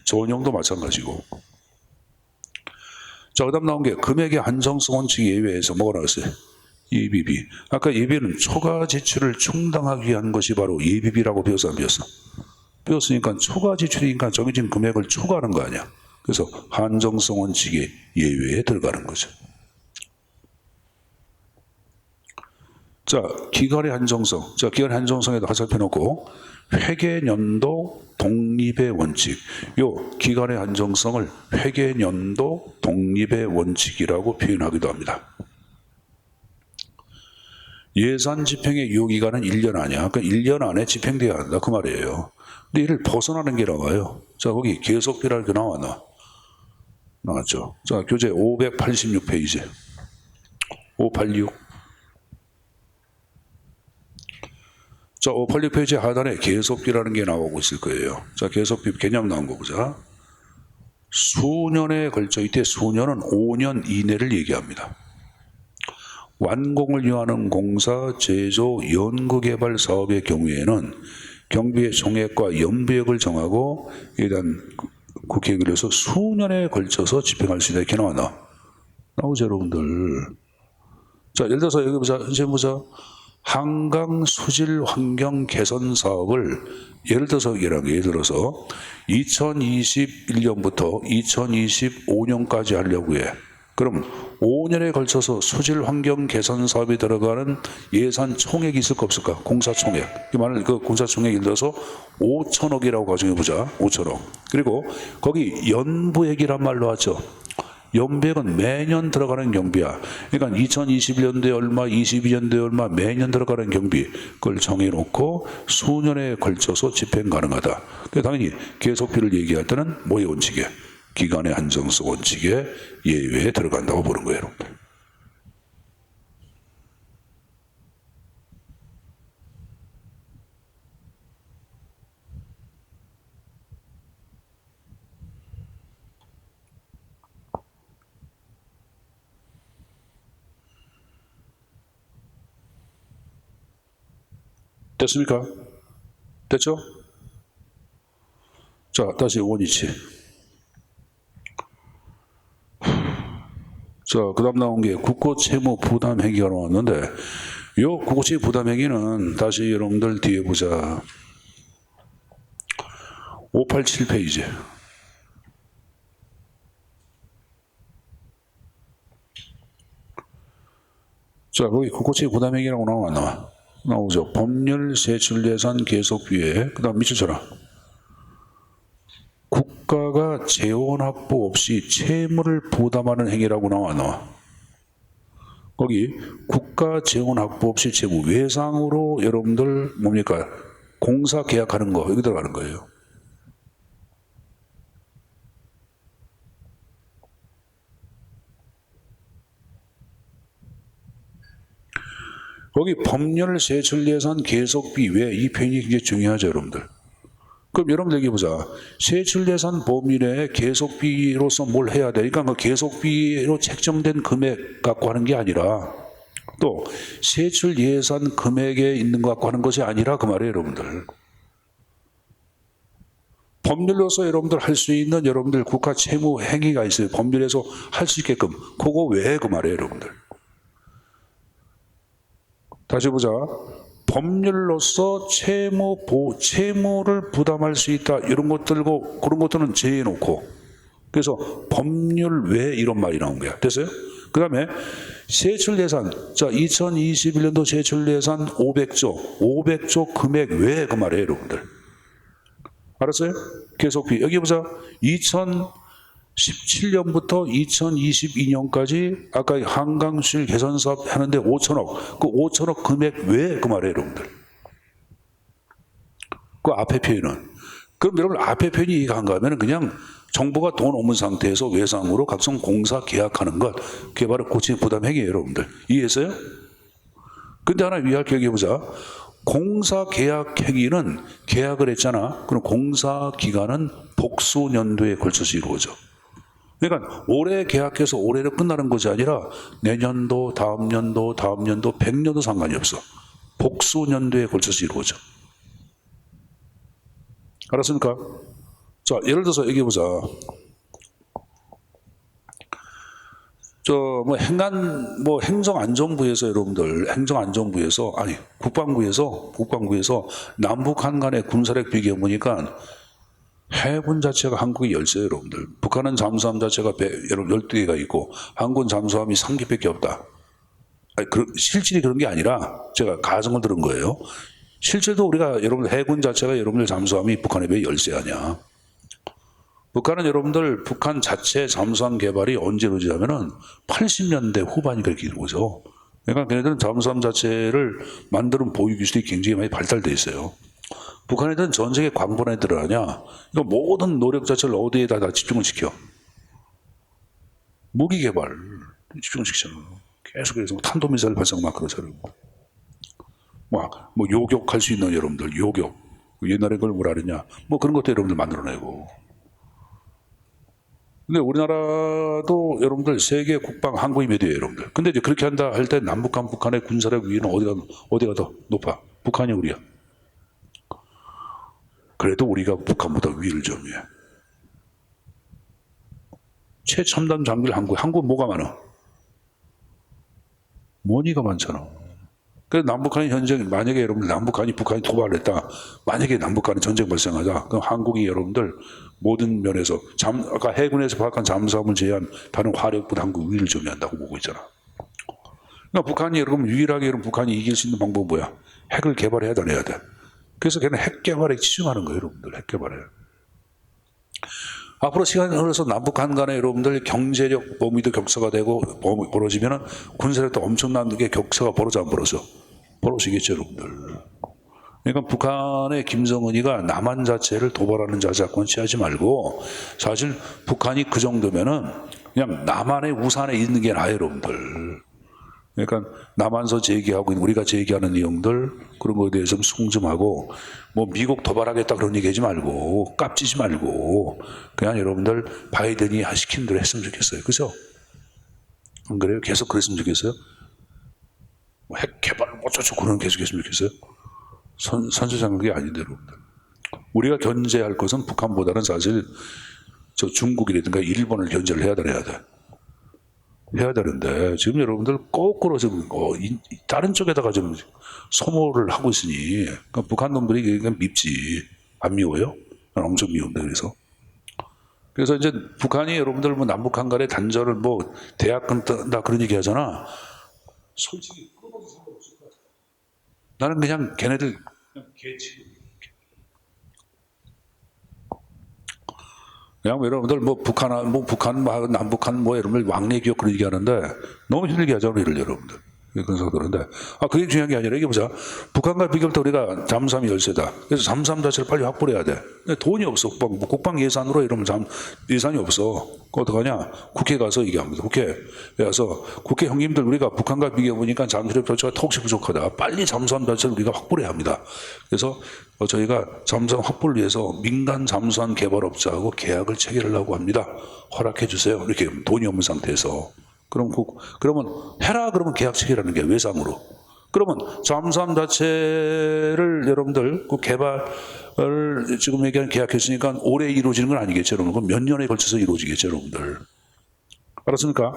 전용도 마찬가지고. 자, 그 다음 나온 게 금액의 한정성 원칙 예외에서 뭐가 나왔어요? 예비비. 아까 예비는 초과 지출을 충당하기 위한 것이 바로 예비비라고 배웠어, 안 배웠어? 배웠으니까 초과 지출이니까 정해진 금액을 초과하는 거 아니야. 그래서 한정성 원칙의 예외에 들어가는 거죠. 자, 기간의 한정성. 자, 기간의 한정성에도 화살표 놓고 회계연도 독립의 원칙. 요 기간의 한정성을 회계연도 독립의 원칙이라고 표현하기도 합니다. 예산 집행의 유효기간은 1년 아니야. 그러니까 1년 안에 집행돼야 한다. 그 말이에요. 근데 이를 벗어나는 게 나와요. 자, 거기 계속비라는 게 나왔죠. 자, 교재 586페이지. 586. 자, 586페이지 하단에 계속비라는 게 나오고 있을 거예요. 자, 계속비 개념 나온 거 보자. 수년에 걸쳐, 이때 수년은 5년 이내를 얘기합니다. 완공을 요하는 공사, 제조, 연구개발 사업의 경우에는 경비의 총액과 연비액을 정하고 일단 국회에 그래서 수년에 걸쳐서 집행할 수 있다. 이렇게 나오죠, 여러분들. 자, 예를 들어서 여기 보자. 선생님 보자. 한강 수질 환경 개선 사업을 예를 들어서 2021년부터 2025년까지 하려고 해. 그럼 5년에 걸쳐서 수질 환경 개선 사업에 들어가는 예산 총액이 있을까 없을까? 공사 총액. 그 공사 총액 예를 들어서 5천억이라고 가정해 보자. 5천억. 그리고 거기 연부액이란 말로 하죠. 연비액은 매년 들어가는 경비야. 그러니까 2021년도에 얼마, 22년도에 얼마 매년 들어가는 경비. 그걸 정해놓고 수년에 걸쳐서 집행 가능하다. 당연히 계속비를 얘기할 때는 뭐의 원칙에? 기간의 한정성 원칙에 예외에 들어간다고 보는 거예요, 여러분들. 됐습니까? 됐죠? 자, 다시 원위치. 자, 그 다음 나온 게 국고채무 부담 행위가 나왔는데, 요 국고채무 부담 행위는 다시 여러분들 뒤에 보자. 587페이지. 자, 거기 국고채무 부담 행위라고 나오죠. 법률 세출 예산 계속비에, 그 다음 밑줄 쳐라. 국가가 재원 확보 없이 채무를 부담하는 행위라고 나와. 거기 국가 재원 확보 없이 채무, 외상으로 여러분들 뭡니까? 공사 계약하는 거, 여기 들어가는 거예요. 거기 법률 세출 예산 계속비 외 이 표현이 굉장히 중요하죠, 여러분들. 그럼 여러분들 얘기해보자. 세출 예산 범위내에 계속비로서 뭘 해야 돼? 그러니까 그 계속비로 책정된 금액 갖고 하는 게 아니라 또 세출 예산 금액에 있는 것 갖고 하는 것이 아니라 그 말이에요, 여러분들. 법률로서 여러분들 할 수 있는 여러분들 국가 채무 행위가 있어요. 법률에서 할 수 있게끔. 그거 왜 그 말이에요, 여러분들. 다시 보자. 법률로서 채무를 부담할 수 있다. 이런 것들고 그런 것들은 제해놓고. 그래서 법률 외 이런 말이 나온 거야. 됐어요? 그 다음에 세출 예산. 자, 2021년도 세출 예산 500조 금액 외 그 말이에요, 여러분들. 알았어요? 계속비. 여기 보자. 2017년부터 2022년까지 아까 한강수질 개선 사업 하는데 5천억. 그 5천억 금액 왜 그 말이에요, 여러분들. 그 앞에 표현은. 그럼 여러분 앞에 표현이 이해가 하면 그냥 정부가 돈 없는 상태에서 외상으로 각종 공사 계약하는 것. 그게 바로 고치 부담 행위예요, 여러분들. 이해했어요? 근데 하나 위할 게 해보자. 공사 계약 행위는 계약을 했잖아. 그럼 공사 기간은 복수 연도에 걸쳐서 이루어져. 그러니까 올해 계약해서 올해로 끝나는 것이 아니라 내년도, 다음 년도, 100년도 상관이 없어. 복수 연도에 걸쳐서 이루어져. 알았습니까? 자, 예를 들어서 얘기해보자. 행정안전부에서 여러분들, 행정안전부에서, 아니, 국방부에서 남북 한간의 군사력 비교 보니까 해군 자체가 한국이 열세요, 여러분들. 북한은 잠수함 자체가 여러분 12개가 있고, 한군 잠수함이 3기밖에 없다. 아니, 실질이 그런 게 아니라 제가 가정을 들은 거예요. 실제도 우리가 여러분들 해군 자체가 여러분들 잠수함이 북한에 비해 열세 아니야. 북한은 여러분들 북한 자체 잠수함 개발이 언제 이루어지냐면은 80년대 후반이 그렇게 이루어져. 그러니까 걔네들은 잠수함 자체를 만드는 보유 기술이 굉장히 많이 발달돼 있어요. 북한 애들은 전 세계 광범 애들 아니야. 그러니까 모든 노력 자체를 어디에다 다 집중을 시켜. 무기 개발 집중을 시키잖아. 계속해서 탄도미사일 발사가 막 그러잖아요. 뭐 요격할 수 있는 여러분들 요격. 옛날에 그걸 뭐라 그랬냐. 뭐 그런 것도 여러분들 만들어내고. 근데 우리나라도 여러분들 세계 국방 항구이 몇 위예요, 여러분들. 근데 이제 그렇게 한다 할 때 남북한 북한의 군사력 위는 어디가 더 높아? 북한이 우리야. 그래도 우리가 북한보다 위를 점유해. 최첨단 장비를 한국 뭐가 많아? 뭐니가 많잖아. 그래서 남북한이 전쟁, 만약에 여러분들 남북한이 북한이 도발을 했다. 만약에 남북한이 전쟁 발생하자. 그럼 한국이 여러분들 모든 면에서 아까 해군에서 파악한 잠수함을 제외한 다른 화력보다 한국 위를 점유한다고 보고 있잖아. 그러니까 북한이 여러분 유일하게 여러분 북한이 이길 수 있는 방법은 뭐야? 핵을 개발해야 돼, 해야 돼. 그래서 걔는 핵 개발에 치중하는 거예요, 여러분들. 핵 개발에. 앞으로 시간이 흘러서 남북한 간에 여러분들 경제력 범위도 격차가 되고 벌어지면 군사력도 엄청난 게 격차가 벌어져 안 벌어져? 벌어지겠죠, 여러분들. 그러니까 북한의 김정은이가 남한 자체를 도발하는 자세권 취하지 말고 사실 북한이 그 정도면은 그냥 남한의 우산에 있는 게 나아요, 여러분들. 그러니까 남한서 제기하고 있는 우리가 제기하는 내용들 그런 거에 대해서 좀 숙점하고 뭐 미국 도발하겠다 그런 얘기하지 말고 깝치지 말고 그냥 여러분들 바이든이 시킨 대로 했으면 좋겠어요. 그죠? 안 그래요? 계속 그랬으면 좋겠어요? 뭐 핵 개발 뭐 어쩌고 그런 계속 했으면 좋겠어요? 선제장벽이 아닌데 여러분들. 우리가 견제할 것은 북한보다는 사실 저 중국이라든가 일본을 견제를 해야 돼. 해야 되는데 지금 여러분들 거꾸로 지금 다른 쪽에다가 좀 소모를 하고 있으니 그러니까 북한 놈들이 그냥 밉지. 안 미워요? 난 엄청 미운데 그래서 이제 북한이 여러분들 뭐 남북한 간의 단절을 뭐 대학 끊다 그런 얘기 하잖아. 솔직히 끊어도 상관없을 것 같아. 나는 그냥 걔네들 그냥 개치고 그냥 여러분들 북한 남북한 여러분들 왕래 기억 그런 얘기하는데 너무 힘들게 하죠 우리를 여러분들. 그래서 그런데 그게 중요한 게 아니라 이게 보자. 북한과 비교할 때 우리가 잠수함이 열세다. 그래서 잠수함 자체를 빨리 확보를 해야 돼. 근데 돈이 없어. 국방 예산으로 이러면 예산이 없어. 어떡하냐? 국회 가서 얘기합니다. 국회 가서 국회 형님들 우리가 북한과 비교해 보니까 잠수함 자체가 턱없이 부족하다. 빨리 잠수함 자체를 우리가 확보를 해야 합니다. 그래서 저희가 잠수함 확보를 위해서 민간 잠수함 개발업자하고 계약을 체결하려고 합니다. 허락해 주세요. 이렇게 돈이 없는 상태에서. 그러면 해라 그러면 계약 체결하는 게 외상으로. 그러면 잠수함 자체를 여러분들 그 개발을 지금 얘기하는 계약했으니까 올해 이루어지는 건 아니겠죠, 여러분. 그럼 몇 년에 걸쳐서 이루어지겠죠, 여러분들. 알았습니까?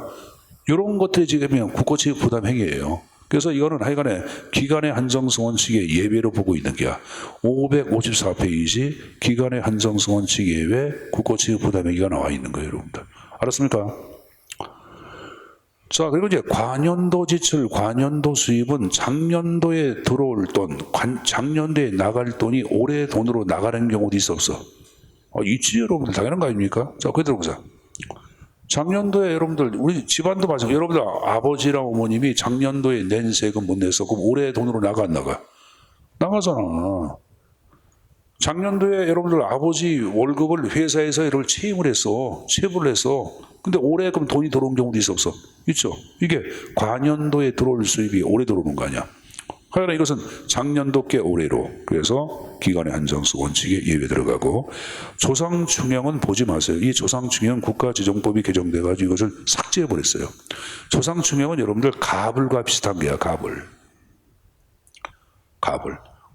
이런 것들이 지금 국고체육 부담 행위예요. 그래서 이거는 하여간에 기간의 한정성 원칙의 예외로 보고 있는 게야. 554페이지 기간의 한정성 원칙 예외 국고체육 부담 행위가 나와 있는 거예요, 여러분들. 알았습니까? 자, 그리고 이제 관연도 지출, 관연도 수입은 작년도에 들어올 돈, 작년도에 나갈 돈이 올해 돈으로 나가는 경우도 있어 없어? 있지, 여러분들. 당연한 거 아닙니까? 자, 그래 들어보자. 작년도에 여러분들, 우리 집안도 마찬가지로, 여러분들 아버지랑 어머님이 작년도에 낸 세금 못 냈어. 그럼 올해 돈으로 나가 안 나가? 나가잖아. 작년도에 여러분들 아버지 월급을 회사에서 이걸 체부를 했어. 근데 올해 그럼 돈이 들어온 경우도 있어 없어? 있죠. 이게 관연도에 들어올 수입이 올해 들어오는 거 아니야. 하여간 이것은 작년도께 올해로. 그래서 기간의 한정수 원칙에 예외 들어가고 조상충형은 보지 마세요. 이 조상충형 국가지정법이 개정돼가지고 이것을 삭제해버렸어요. 조상충형은 여러분들 가불과 비슷한 게야. 가불.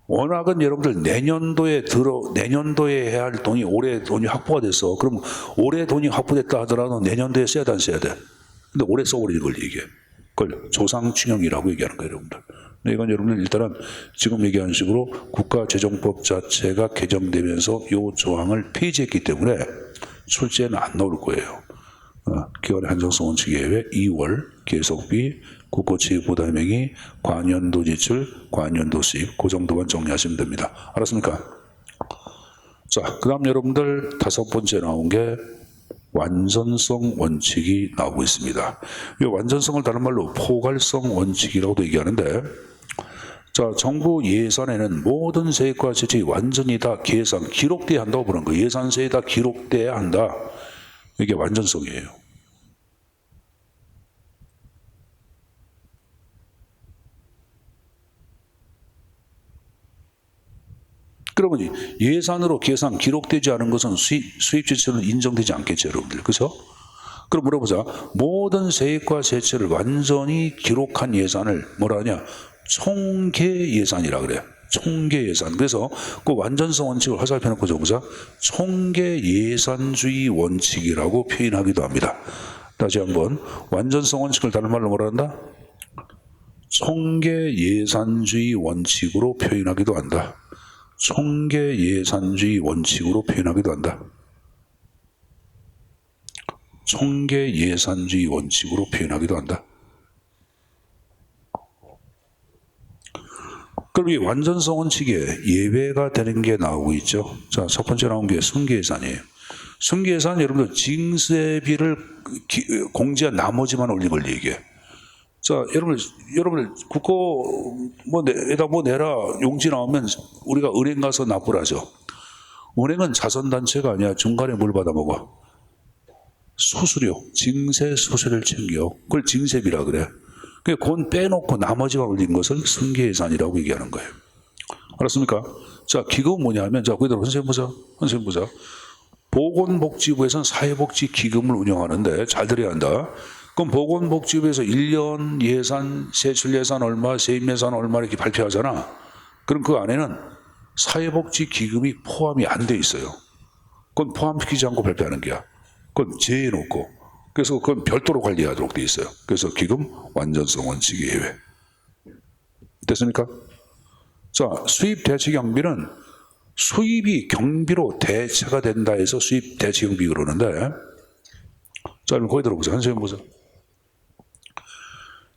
워낙은 여러분들 내년도에 해야 할 돈이 올해 돈이 확보가 됐어. 그럼 올해 돈이 확보됐다 하더라도 내년도에 써야 돼, 안 써야 돼? 근데 오래 써버리는 걸 얘기해. 그걸 조상충영이라고 얘기하는 거예요, 여러분들. 근데 이건 여러분들 일단은 지금 얘기하는 식으로 국가재정법 자체가 개정되면서 이 조항을 폐지했기 때문에 출제는 안 나올 거예요. 기관의 한정성 원칙 예외 2월 계속비 국고지급부담행위 관연도 지출 관연도 수입 그 정도만 정리하시면 됩니다. 알았습니까? 자, 그 다음 여러분들 다섯 번째 나온 게 완전성 원칙이 나오고 있습니다. 이 완전성을 다른 말로 포괄성 원칙이라고도 얘기하는데, 자, 정부 예산에는 모든 세액과 지출이 완전히 다 계산, 기록돼야 한다고 보는 거예요. 예산세에 다 기록돼야 한다. 이게 완전성이에요. 그러면 예산으로 계산 기록되지 않은 것은 수입 지출은 인정되지 않겠죠, 여러분들. 그렇죠? 그럼 물어보자. 모든 세액과 세출을 완전히 기록한 예산을 뭐라 하냐? 총계 예산이라 그래요. 총계 예산. 그래서 그 완전성 원칙을 화살표 놓고 적어보자. 총계 예산주의 원칙이라고 표현하기도 합니다. 다시 한번 완전성 원칙을 다른 말로 뭐라 한다? 총계 예산주의 원칙으로 표현하기도 한다. 총계 예산주의 원칙으로 표현하기도 한다. 총계 예산주의 원칙으로 표현하기도 한다. 그럼 이 완전성 원칙에 예외가 되는 게 나오고 있죠. 자, 첫 번째 나온 게 순계예산이에요. 순계예산 여러분들 징세비를 공제한 나머지만 올린 걸 얘기해. 자, 여러분들 국고 에다 뭐 내라 용지 나오면 우리가 은행 가서 납부를 하죠. 은행은 자선단체가 아니야. 중간에 뭘 받아 먹어? 수수료, 징세 수수료를 챙겨. 그걸 징세비라 그래. 그건 빼놓고 나머지만 올린 것을 순계예산이라고 얘기하는 거예요. 알았습니까? 자, 기금은 뭐냐면, 자, 그대로 선생님 보자. 보건복지부에서는 사회복지기금을 운영하는데 잘 들어야 한다. 그럼 보건복지부에서 1년 예산, 세출 예산 얼마, 세입 예산 얼마 이렇게 발표하잖아. 그럼 그 안에는 사회복지기금이 포함이 안 돼 있어요. 그건 포함시키지 않고 발표하는 게야. 그건 제해놓고. 그래서 그건 별도로 관리하도록 돼 있어요. 그래서 기금 완전성 원칙 예외. 됐습니까? 자, 수입 대체 경비는 수입이 경비로 대체가 된다 해서 수입 대체 경비 그러는데, 자, 그럼 거기 들어보자. 선생님 보자.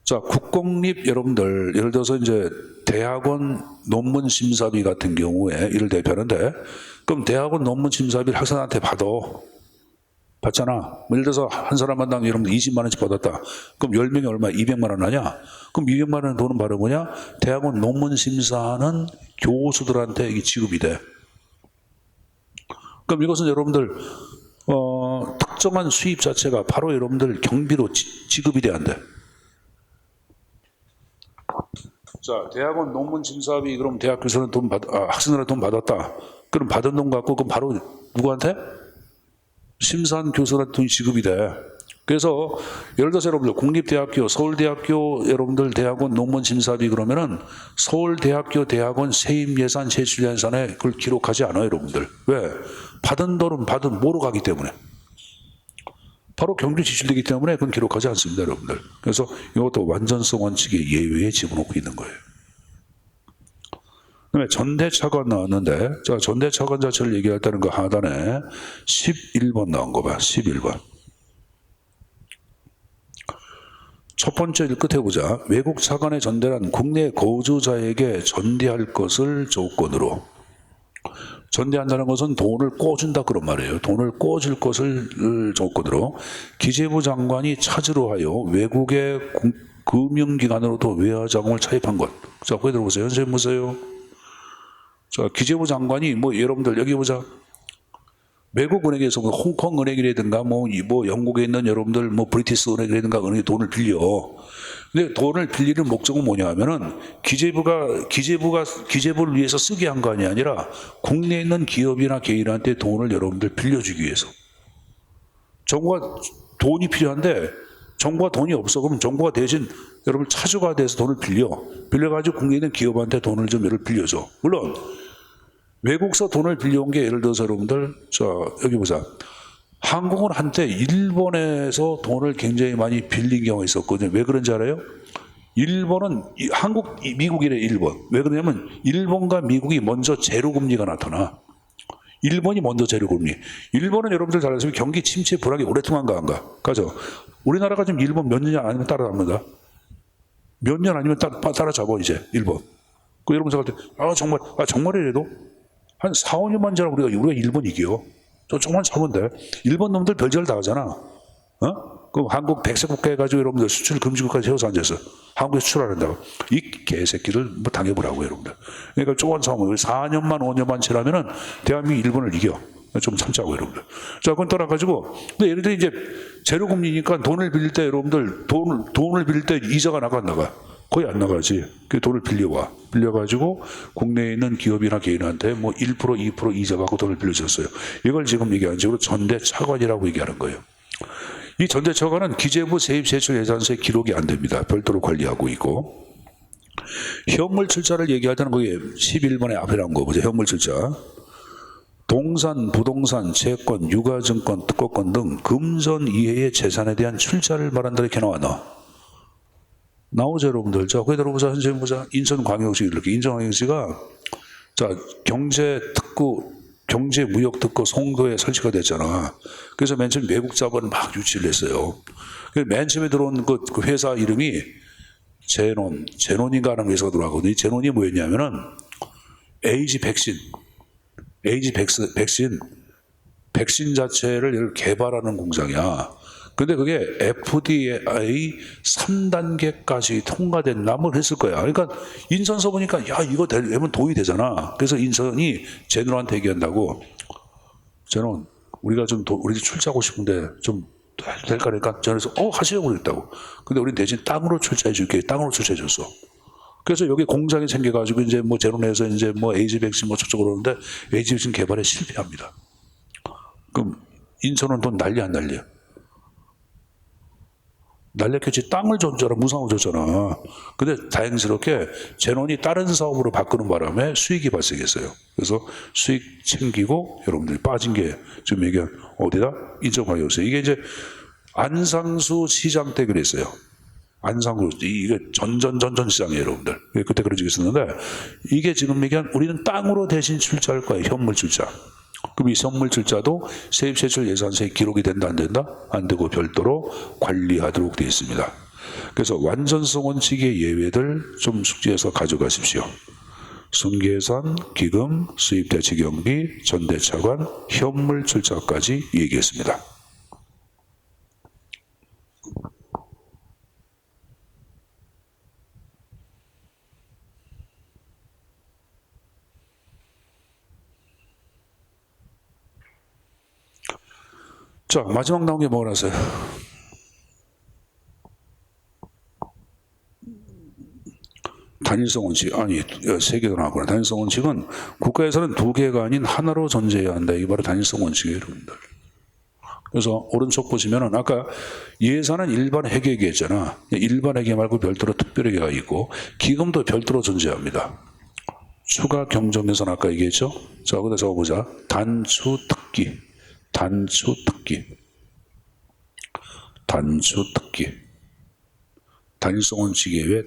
자, 국공립 여러분들, 예를 들어서 이제 대학원 논문 심사비 같은 경우에 이를 대표하는데, 그럼 대학원 논문 심사비를 학생한테 받잖아. 예를 들어서 한 사람 한당 여러분들 20만 원씩 받았다. 그럼 10명이 얼마? 200만 원 하냐? 그럼 200만 원 돈은 바로 뭐냐? 대학원 논문 심사하는 교수들한테 이게 지급이 돼. 그럼 이것은 여러분들 특정한 수입 자체가 바로 여러분들 경비로 지급이 돼야 한대. 자, 대학원 논문 심사비 그럼 대학 교수는 학생들한테 돈 받았다. 그럼 받은 돈 갖고 그럼 바로 누구한테? 심사한 교수한테 돈이 지급이 돼. 그래서 예를 들어서 여러분들 국립대학교, 서울대학교 여러분들 대학원 논문 심사비 그러면은 서울대학교 대학원 세입 예산, 세출 예산에 그걸 기록하지 않아요, 여러분들. 왜? 받은 돈은 뭐로 가기 때문에. 바로 경비 지출되기 때문에 그건 기록하지 않습니다, 여러분들. 그래서 이것도 완전성 원칙의 예외에 집어넣고 있는 거예요. 그다음에 전대차관 나왔는데, 자, 전대차관 자체를 얘기할 때는 그 하단에 11번 나온 거 봐, 11번. 첫 번째 끝에 보자. 외국 차관의 전대란 국내 거주자에게 전대할 것을 조건으로. 전대한다는 것은 돈을 꿔준다 그런 말이에요. 돈을 꿔줄 것을 조건으로 기재부 장관이 차주로 하여 외국의 금융기관으로부터 외화자금을 차입한 것. 자, 거기 들어보세요. 선생님 보세요. 자, 기재부 장관이 여러분들 여기 보자. 외국 은행에서 홍콩 은행이라든가 영국에 있는 여러분들 브리티스 은행이라든가 은행에 돈을 빌려. 근데 돈을 빌리는 목적은 뭐냐 하면은 기재부를 위해서 쓰게 한 거 아니라 국내에 있는 기업이나 개인한테 돈을 여러분들 빌려주기 위해서. 정부가 돈이 필요한데 정부가 돈이 없어. 그럼 정부가 대신 여러분 차주가 돼서 돈을 빌려가지고 국내에 있는 기업한테 돈을 좀 빌려줘. 물론 외국서 돈을 빌려온 게 예를 들어서 여러분들, 자, 여기 보자. 한국은 한때 일본에서 돈을 굉장히 많이 빌린 경우가 있었거든요. 왜 그런지 알아요? 일본은 미국이래 일본. 왜 그러냐면 일본과 미국이 먼저 제로금리가 나타나. 일본이 먼저 제로금리. 일본은 여러분들 잘 아시면 경기 침체 불황이 오랫동안 가는가? 가죠. 우리나라가 지금 일본 몇 년 아니면 따라잡는다. 몇 년 아니면 따라잡아 이제 일본. 그 여러분 생각할 때 정말이래도 한 4, 5년만 지나면 우리가 일본 이겨. 조금만 참으면 돼. 일본 놈들 별짓을 다 하잖아. 그럼 한국 백색 국가 해가지고 여러분들 수출 금지국까지 세워서 앉아서 한국에 수출하는다고. 이 개새끼를 뭐 당해보라고 여러분들. 그러니까 조금 참으면 4년만 5년만 지나면은 대한민국이 일본을 이겨. 좀 참자고 여러분들. 자, 그건 떠나가지고. 근데 예를 들어 이제 제로금리니까 돈을 빌릴 때 여러분들 돈을 빌릴 때 이자가 나가. 거의 안 나가지. 그 돈을 빌려가지고 국내에 있는 기업이나 개인한테 뭐 1%, 2% 이자 받고 돈을 빌려줬어요. 이걸 지금 얘기하는 식으로 전대차관이라고 얘기하는 거예요. 이 전대차관은 기재부 세입세출 예산서에 기록이 안 됩니다. 별도로 관리하고 있고. 현물출자를 얘기할 때는 거기 11번에 앞에 나온 거 보죠. 현물출자. 동산, 부동산, 채권, 유가증권, 특허권 등 금전 이외의 재산에 대한 출자를 말한다 이렇게 나오죠, 여러분들. 자, 거기 들어보자. 선생님 보자. 인천광역시 이렇게. 인천광역시가 자, 경제무역특구 송도에 설치가 됐잖아. 그래서 맨 처음 외국 자본을 막 유치를 했어요. 맨 처음에 들어온 그 회사 이름이 제논인가 하는 회사가 들어가거든요. 이 제논이 뭐였냐면은 에이지 백신 자체를 개발하는 공장이야. 근데 그게 FDA 3단계까지 통과된 뭘 했을 거야. 그러니까 인천서 보니까 야 이거 되면 돈이 되잖아. 그래서 인천이 제논한테 얘기한다고. 제논 우리가 우리 출자하고 싶은데 좀 될까 그러니까 제논에서 하시려고 그랬다고. 근데 우린 대신 땅으로 출자해 줄게. 땅으로 출자해 줬어. 그래서 여기 공장이 생겨가지고 이제 뭐 제논에서 이제 뭐 에이지 백신 뭐 저쪽으로 오는데 에이지 백신 개발에 실패합니다. 그럼 인천은 돈 난리 안 난리야. 날렸겠지. 땅을 줬잖아. 무상으로 줬잖아. 근데 다행스럽게 제논이 다른 사업으로 바꾸는 바람에 수익이 발생했어요. 그래서 수익 챙기고 여러분들이 빠진 게 지금 얘기한 어디다? 인천광역시. 이게 이제 안상수 시장 때 그랬어요. 안상수 이게 전전 시장이에요, 여러분들. 그때 그런 적이 있었는데 이게 지금 얘기한 우리는 땅으로 대신 출자할 거예요. 현물 출자. 그럼 이 선물 출자도 세입세출 예산서에 기록이 된다 안 된다? 안 되고 별도로 관리하도록 되어 있습니다. 그래서 완전성 원칙의 예외들 좀 숙지해서 가져가십시오. 순계산, 기금, 수입대체경비, 전대차관, 현물 출자까지 얘기했습니다. 자, 마지막 나온 게 뭐가 나왔어요? 단일성 원칙. 아니, 세 개가 나왔구나. 단일성 원칙은 국가에서는 두 개가 아닌 하나로 존재해야 한다. 이게 바로 단일성 원칙이에요, 여러분들. 그래서 오른쪽 보시면은 아까 예산은 일반 회계 얘기했잖아. 일반 회계 말고 별도로 특별 회계가 있고 기금도 별도로 존재합니다. 추가 경정 예산 아까 얘기했죠? 자, 거기다 적어보자. 단추특기. 단일성 원칙 예외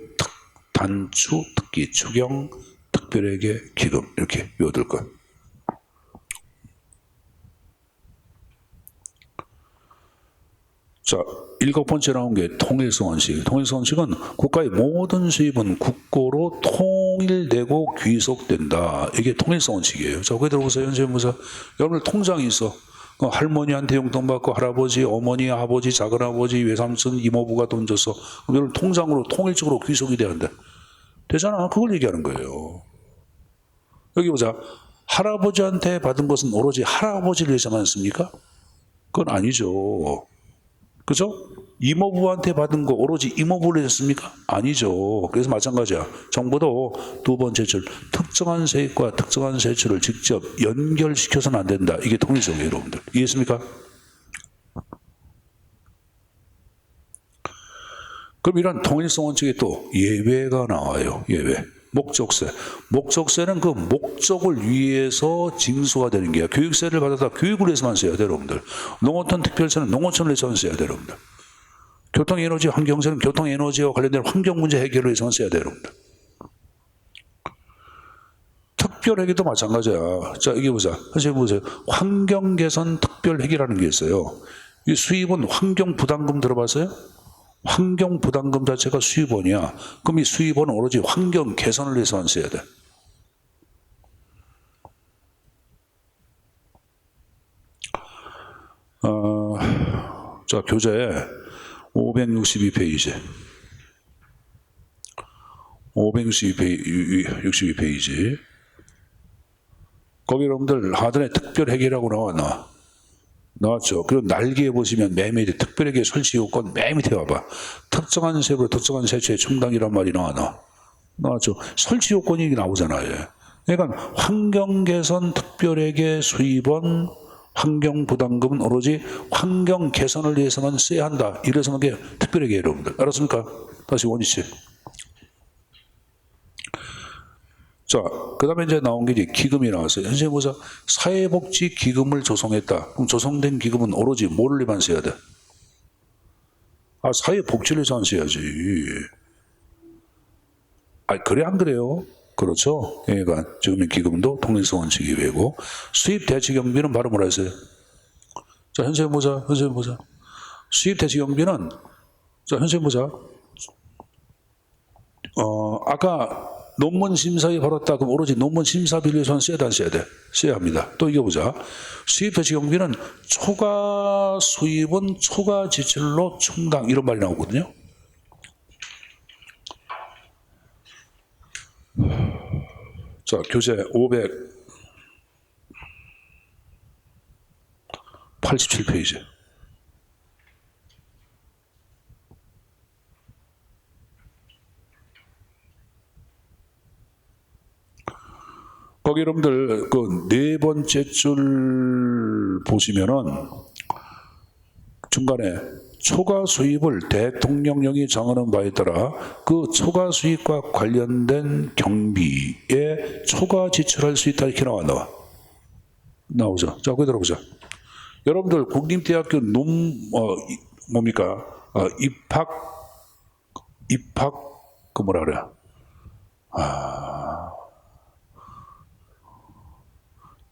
단추특기, 추경, 특별회계, 기금 이렇게 외워둘 것. 자, 7번째 나온 게 통일성 원칙. 통일성 원칙은 국가의 모든 수입은 국고로 통일되고 귀속된다. 이게 통일성 원칙이에요. 자, 거기 들어보세요. 현재무사. 여러분들 통장이 있어. 할머니한테 용돈 받고 할아버지, 어머니, 아버지, 작은아버지, 외삼촌, 이모부가 돈 줬어. 그럼 여러분 통장으로 통일적으로 귀속이 되는데 되잖아. 그걸 얘기하는 거예요. 여기 보자. 할아버지한테 받은 것은 오로지 할아버지를 위해서만 씁니까? 그건 아니죠. 그죠? 이모부한테 받은 거 오로지 이모부를 했습니까? 아니죠. 그래서 마찬가지야. 정부도 두 번째 줄 특정한 세액과 특정한 세출을 직접 연결시켜서는 안 된다. 이게 통일성이에요, 여러분들. 이해했습니까? 그럼 이런 통일성 원칙에 또 예외가 나와요. 예외. 목적세. 목적세는 그 목적을 위해서 징수가 되는 게야. 교육세를 받아다 교육을 위해서만 써야 돼요, 여러분들. 농어촌 특별세는 농어촌을 위해서만 써야 돼요, 여러분들. 교통에너지, 환경세는 교통에너지와 관련된 환경 문제 해결을 위해서만 써야 돼요, 여러분들. 특별회계도 마찬가지야. 자, 이게 보자. 선생님 보세요. 환경개선 특별회계라는 게 있어요. 이 수입은 환경부담금 들어봤어요? 환경부담금 자체가 수입원이야. 그럼 이 수입원은 오로지 환경 개선을 위해서만 써야 돼. 자, 교재 562페이지. 562페이지. 거기 여러분들 하단에 특별회계라고 나왔죠. 그리고 날개에 보시면 맨 밑에 특별회계 설치 요건 맨 밑에 와봐. 특정한 세부로 특정한 세처의 충당이란 말이 나왔죠. 설치 요건이 나오잖아요. 그러니까 환경개선 특별회계 수입원 환경부담금은 오로지 환경 개선을 위해서만 써야 한다. 이래서 그게 특별회계 여러분들. 알았습니까? 다시 원위치. 자, 그 다음에 이제 나온 게 이제 기금이 나왔어요. 현재 보자. 사회복지 기금을 조성했다. 그럼 조성된 기금은 오로지 뭐를 위해만 써야 돼? 사회복지를 위해서만 써야지. 그래, 안 그래요? 그렇죠. 그러니까 지금 기금도 통일성 원칙 이외고 수입 대치 경비는 바로 뭐라 했어요? 자, 현재 보자. 수입 대치 경비는 자, 현재 보자. 아까 논문 심사에 벌었다. 그럼 오로지 논문 심사비를 위해서는 써야 돼, 안 써야 돼? 써야 합니다. 또 이거 보자. 수입 대치 경비는 초과 수입은 초과 지출로 충당 이런 말이 나오거든요. 자, 교재 587페이지. 거기 여러분들 그 네 번째 줄 보시면은 중간에 초과 수입을 대통령령이 정하는 바에 따라 그 초과 수입과 관련된 경비에 초과 지출할 수 있다 이렇게 나오죠. 자, 거기 들어보자. 여러분들 국립대학교 입학 그 뭐라 그래?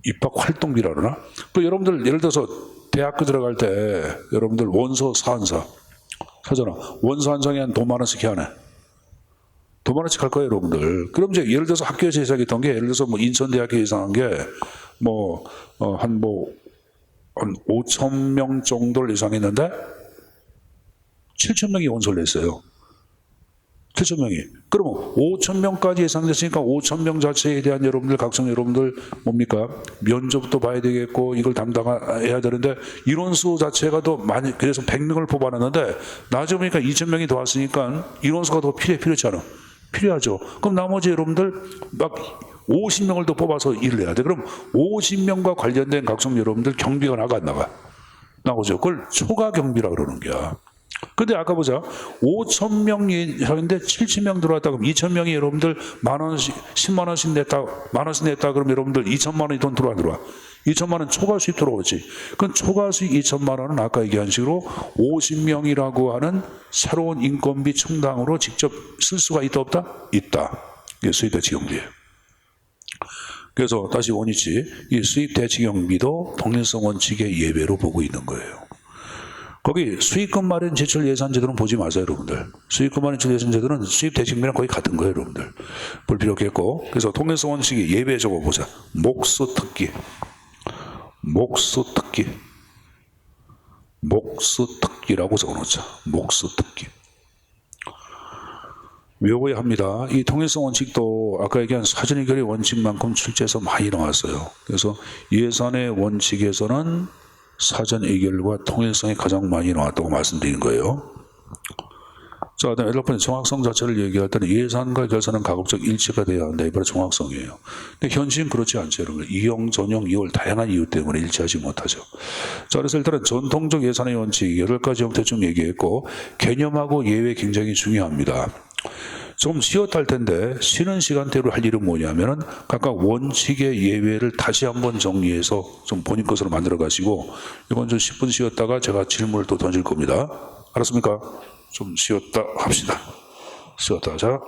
입학 활동비라 그러나? 그 여러분들 예를 들어서 대학교 들어갈 때 여러분들 원서 사안사 사잖아. 원서 한 장에 한 돈 만 원씩 해야 하네. 돈 만 원씩 할 거예요, 여러분들. 그럼 이제 예를 들어서 학교에서 예상했던 게 예를 들어서 뭐 인천대학교 예상한 게 한 5천 명 정도를 예상했는데 7천 명이 원서를 냈어요. 7천 명이. 그러면 5천 명까지 예상됐으니까 5천 명 자체에 대한 여러분들, 각성 여러분들 면접도 봐야 되겠고 이걸 담당해야 되는데 인원수 자체가 더 많이, 그래서 100명을 뽑아놨는데 나중에 보니까 2천 명이 더 왔으니까 인원수가 더 필요하지 않아? 필요하죠. 그럼 나머지 여러분들 막 50명을 더 뽑아서 일을 해야 돼. 그럼 50명과 관련된 각성 여러분들 경비가 나오죠. 그걸 초과 경비라고 그러는 거야. 근데 아까 보자. 5천 명이 하는데 7천 명 들어왔다. 그럼 2천 명이 여러분들 만 원씩, 10만 원씩 냈다. 만 원씩 냈다. 그럼 여러분들 2천만 원이 돈 들어와. 2천만 원 초과 수입 들어오지. 그럼 초과 수입 2천만 원은 아까 얘기한 식으로 50명이라고 하는 새로운 인건비 충당으로 직접 쓸 수가 있다, 없다? 있다. 이게 수입 대치 경비예요. 그래서 다시 원위치. 이 수입 대치 경비도 통일성 원칙의 예외로 보고 있는 거예요. 거기 수익금 마련 제출 예산 제도는 보지 마세요, 여러분들. 수익금 마련 제출 예산 제도는 수입 대칭비랑 거의 같은 거예요, 여러분들. 볼 필요 없겠고. 그래서 통일성 원칙이 예외 적어보자. 목수특기라고 적어놓자. 목수특기. 외워야 합니다. 이 통일성 원칙도 아까 얘기한 사전 해결의 원칙만큼 출제해서 많이 나왔어요. 그래서 예산의 원칙에서는 사전 해결과 통일성이 가장 많이 나왔다고 말씀드린 거예요. 자, 그다음에 여러분 정확성 자체를 얘기할 때는 예산과 결산은 가급적 일치가 돼야 한다. 이번에 정확성이에요. 근데 현실은 그렇지 않죠, 여러분. 이용, 전용, 이월 다양한 이유 때문에 일치하지 못하죠. 자, 그래서 일단은 전통적 예산의 원칙 8가지 형태 좀 얘기했고 개념하고 예외 굉장히 중요합니다. 좀 쉬었다 할 텐데 쉬는 시간대로 할 일은 뭐냐면은 각각 원칙의 예외를 다시 한번 정리해서 좀 본인 것으로 만들어 가시고 이번 좀 10분 쉬었다가 제가 질문을 또 던질 겁니다. 알았습니까? 좀 쉬었다 합시다. 쉬었다. 자.